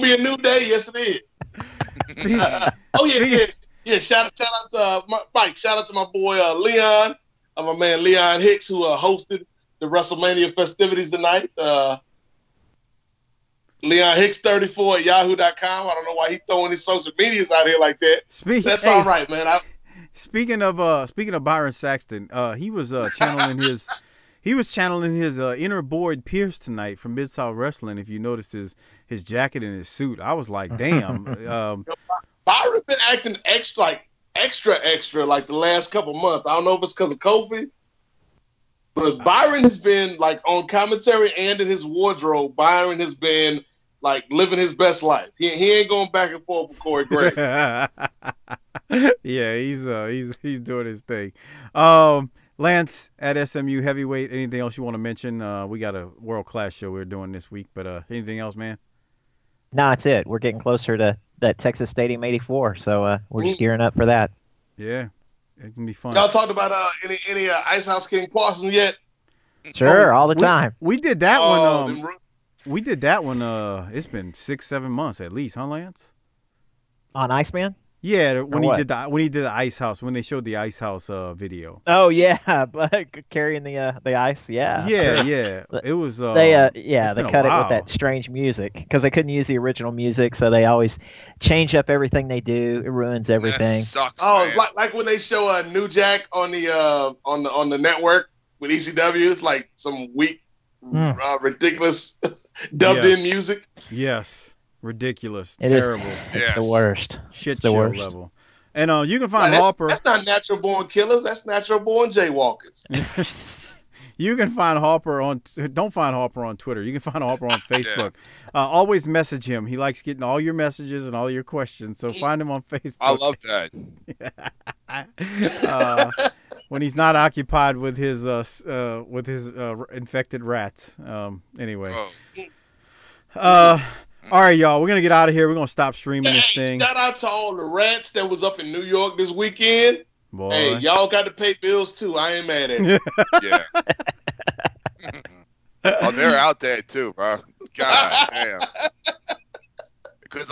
be a new day. Yes, it is. Yeah. Shout out to Mike. Shout out to my boy Leon, my man Leon Hicks, who hosted the WrestleMania festivities tonight. Leon Hicks 34 at yahoo.com. I don't know why he's throwing his social medias out here like that. That's all right, man.
Speaking of Byron Saxton, he was channeling his inner Boyd Pierce tonight from Mid-South Wrestling. If you noticed his jacket and his suit, I was like, damn.
Byron's been acting extra like the last couple months. I don't know if it's because of COVID, but Byron has been like on commentary and in his wardrobe. Byron has been like living his best life. He ain't going back and forth with Corey Graves.
Yeah, he's doing his thing. Lance at SMU Heavyweight. Anything else you want to mention? We got a world-class show we're doing this week, but anything else, man?
No, that's it. We're getting closer to that Texas Stadium '84, so we're just gearing up for that.
Yeah, it can be fun.
Y'all talked about any Ice House King Parsons yet?
Sure, all the time.
We did that one. We did that one. It's been 6-7 months at least, huh, Lance?
On Iceman?
Yeah, when he did the Ice House, when they showed the Ice House video.
Oh yeah, but carrying the ice, yeah.
Yeah. It was.
They cut it with that strange music because they couldn't use the original music, so they always change up everything they do. It ruins everything.
That sucks,
man. Like when they show New Jack on the network with ECW, it's like some weak, ridiculous dubbed in music.
Yes. Ridiculous.
Terrible. It's the worst.
Shit show level. And you can find Harper.
That's not natural born killers. That's natural born jaywalkers.
You can find Harper don't find Harper on Twitter. You can find Harper on Facebook. Always message him. He likes getting all your messages and all your questions. So find him on Facebook.
I love
that. When he's not occupied with his infected rats. Anyway. All right, y'all. We're going to get out of here. We're going to stop streaming this thing.
Shout out to all the rats that was up in New York this weekend.
Boy.
Hey, y'all got to pay bills, too. I ain't mad at you.
Yeah. Oh, they're out there, too, bro. God damn. Because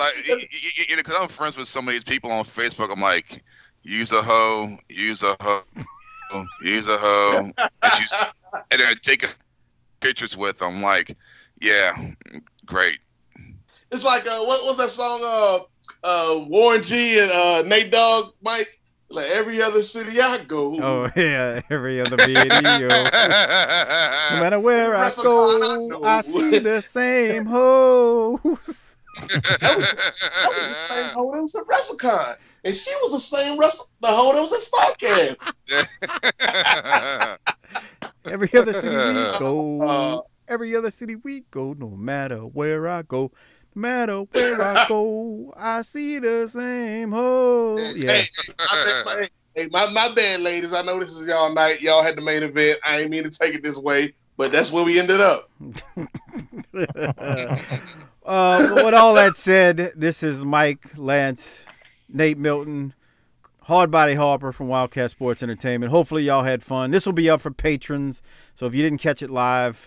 I'm friends with some of these people on Facebook. I'm like, use a hoe, use a hoe, use a hoe. And then take pictures with them. I'm like, yeah, great.
It's like what was that song? Warren G and Nate Dogg, Mike. Like every other city I go.
Oh yeah, every other video. No matter where I go, I see the same hoes.
That was the same hoe that was at WrestleCon, and she was the same the hoe that was at Starrcast.
Every other city we go. Every other city we go. No matter where I go. No matter where I go, I see the same hoe. Yeah.
Hey, my bad, ladies. I know this is y'all night. Y'all had the main event. I ain't mean to take it this way, but that's where we ended up.
With all that said, this is Mike, Lance, Nate Milton, Hardbody Harper from Wildcat Sports Entertainment. Hopefully y'all had fun. This will be up for patrons. So if you didn't catch it live,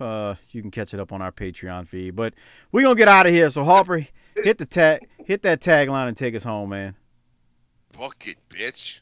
you can catch it up on our Patreon feed. But we're going to get out of here. So Harper, hit that tagline and take us home, man.
Book it, bitch.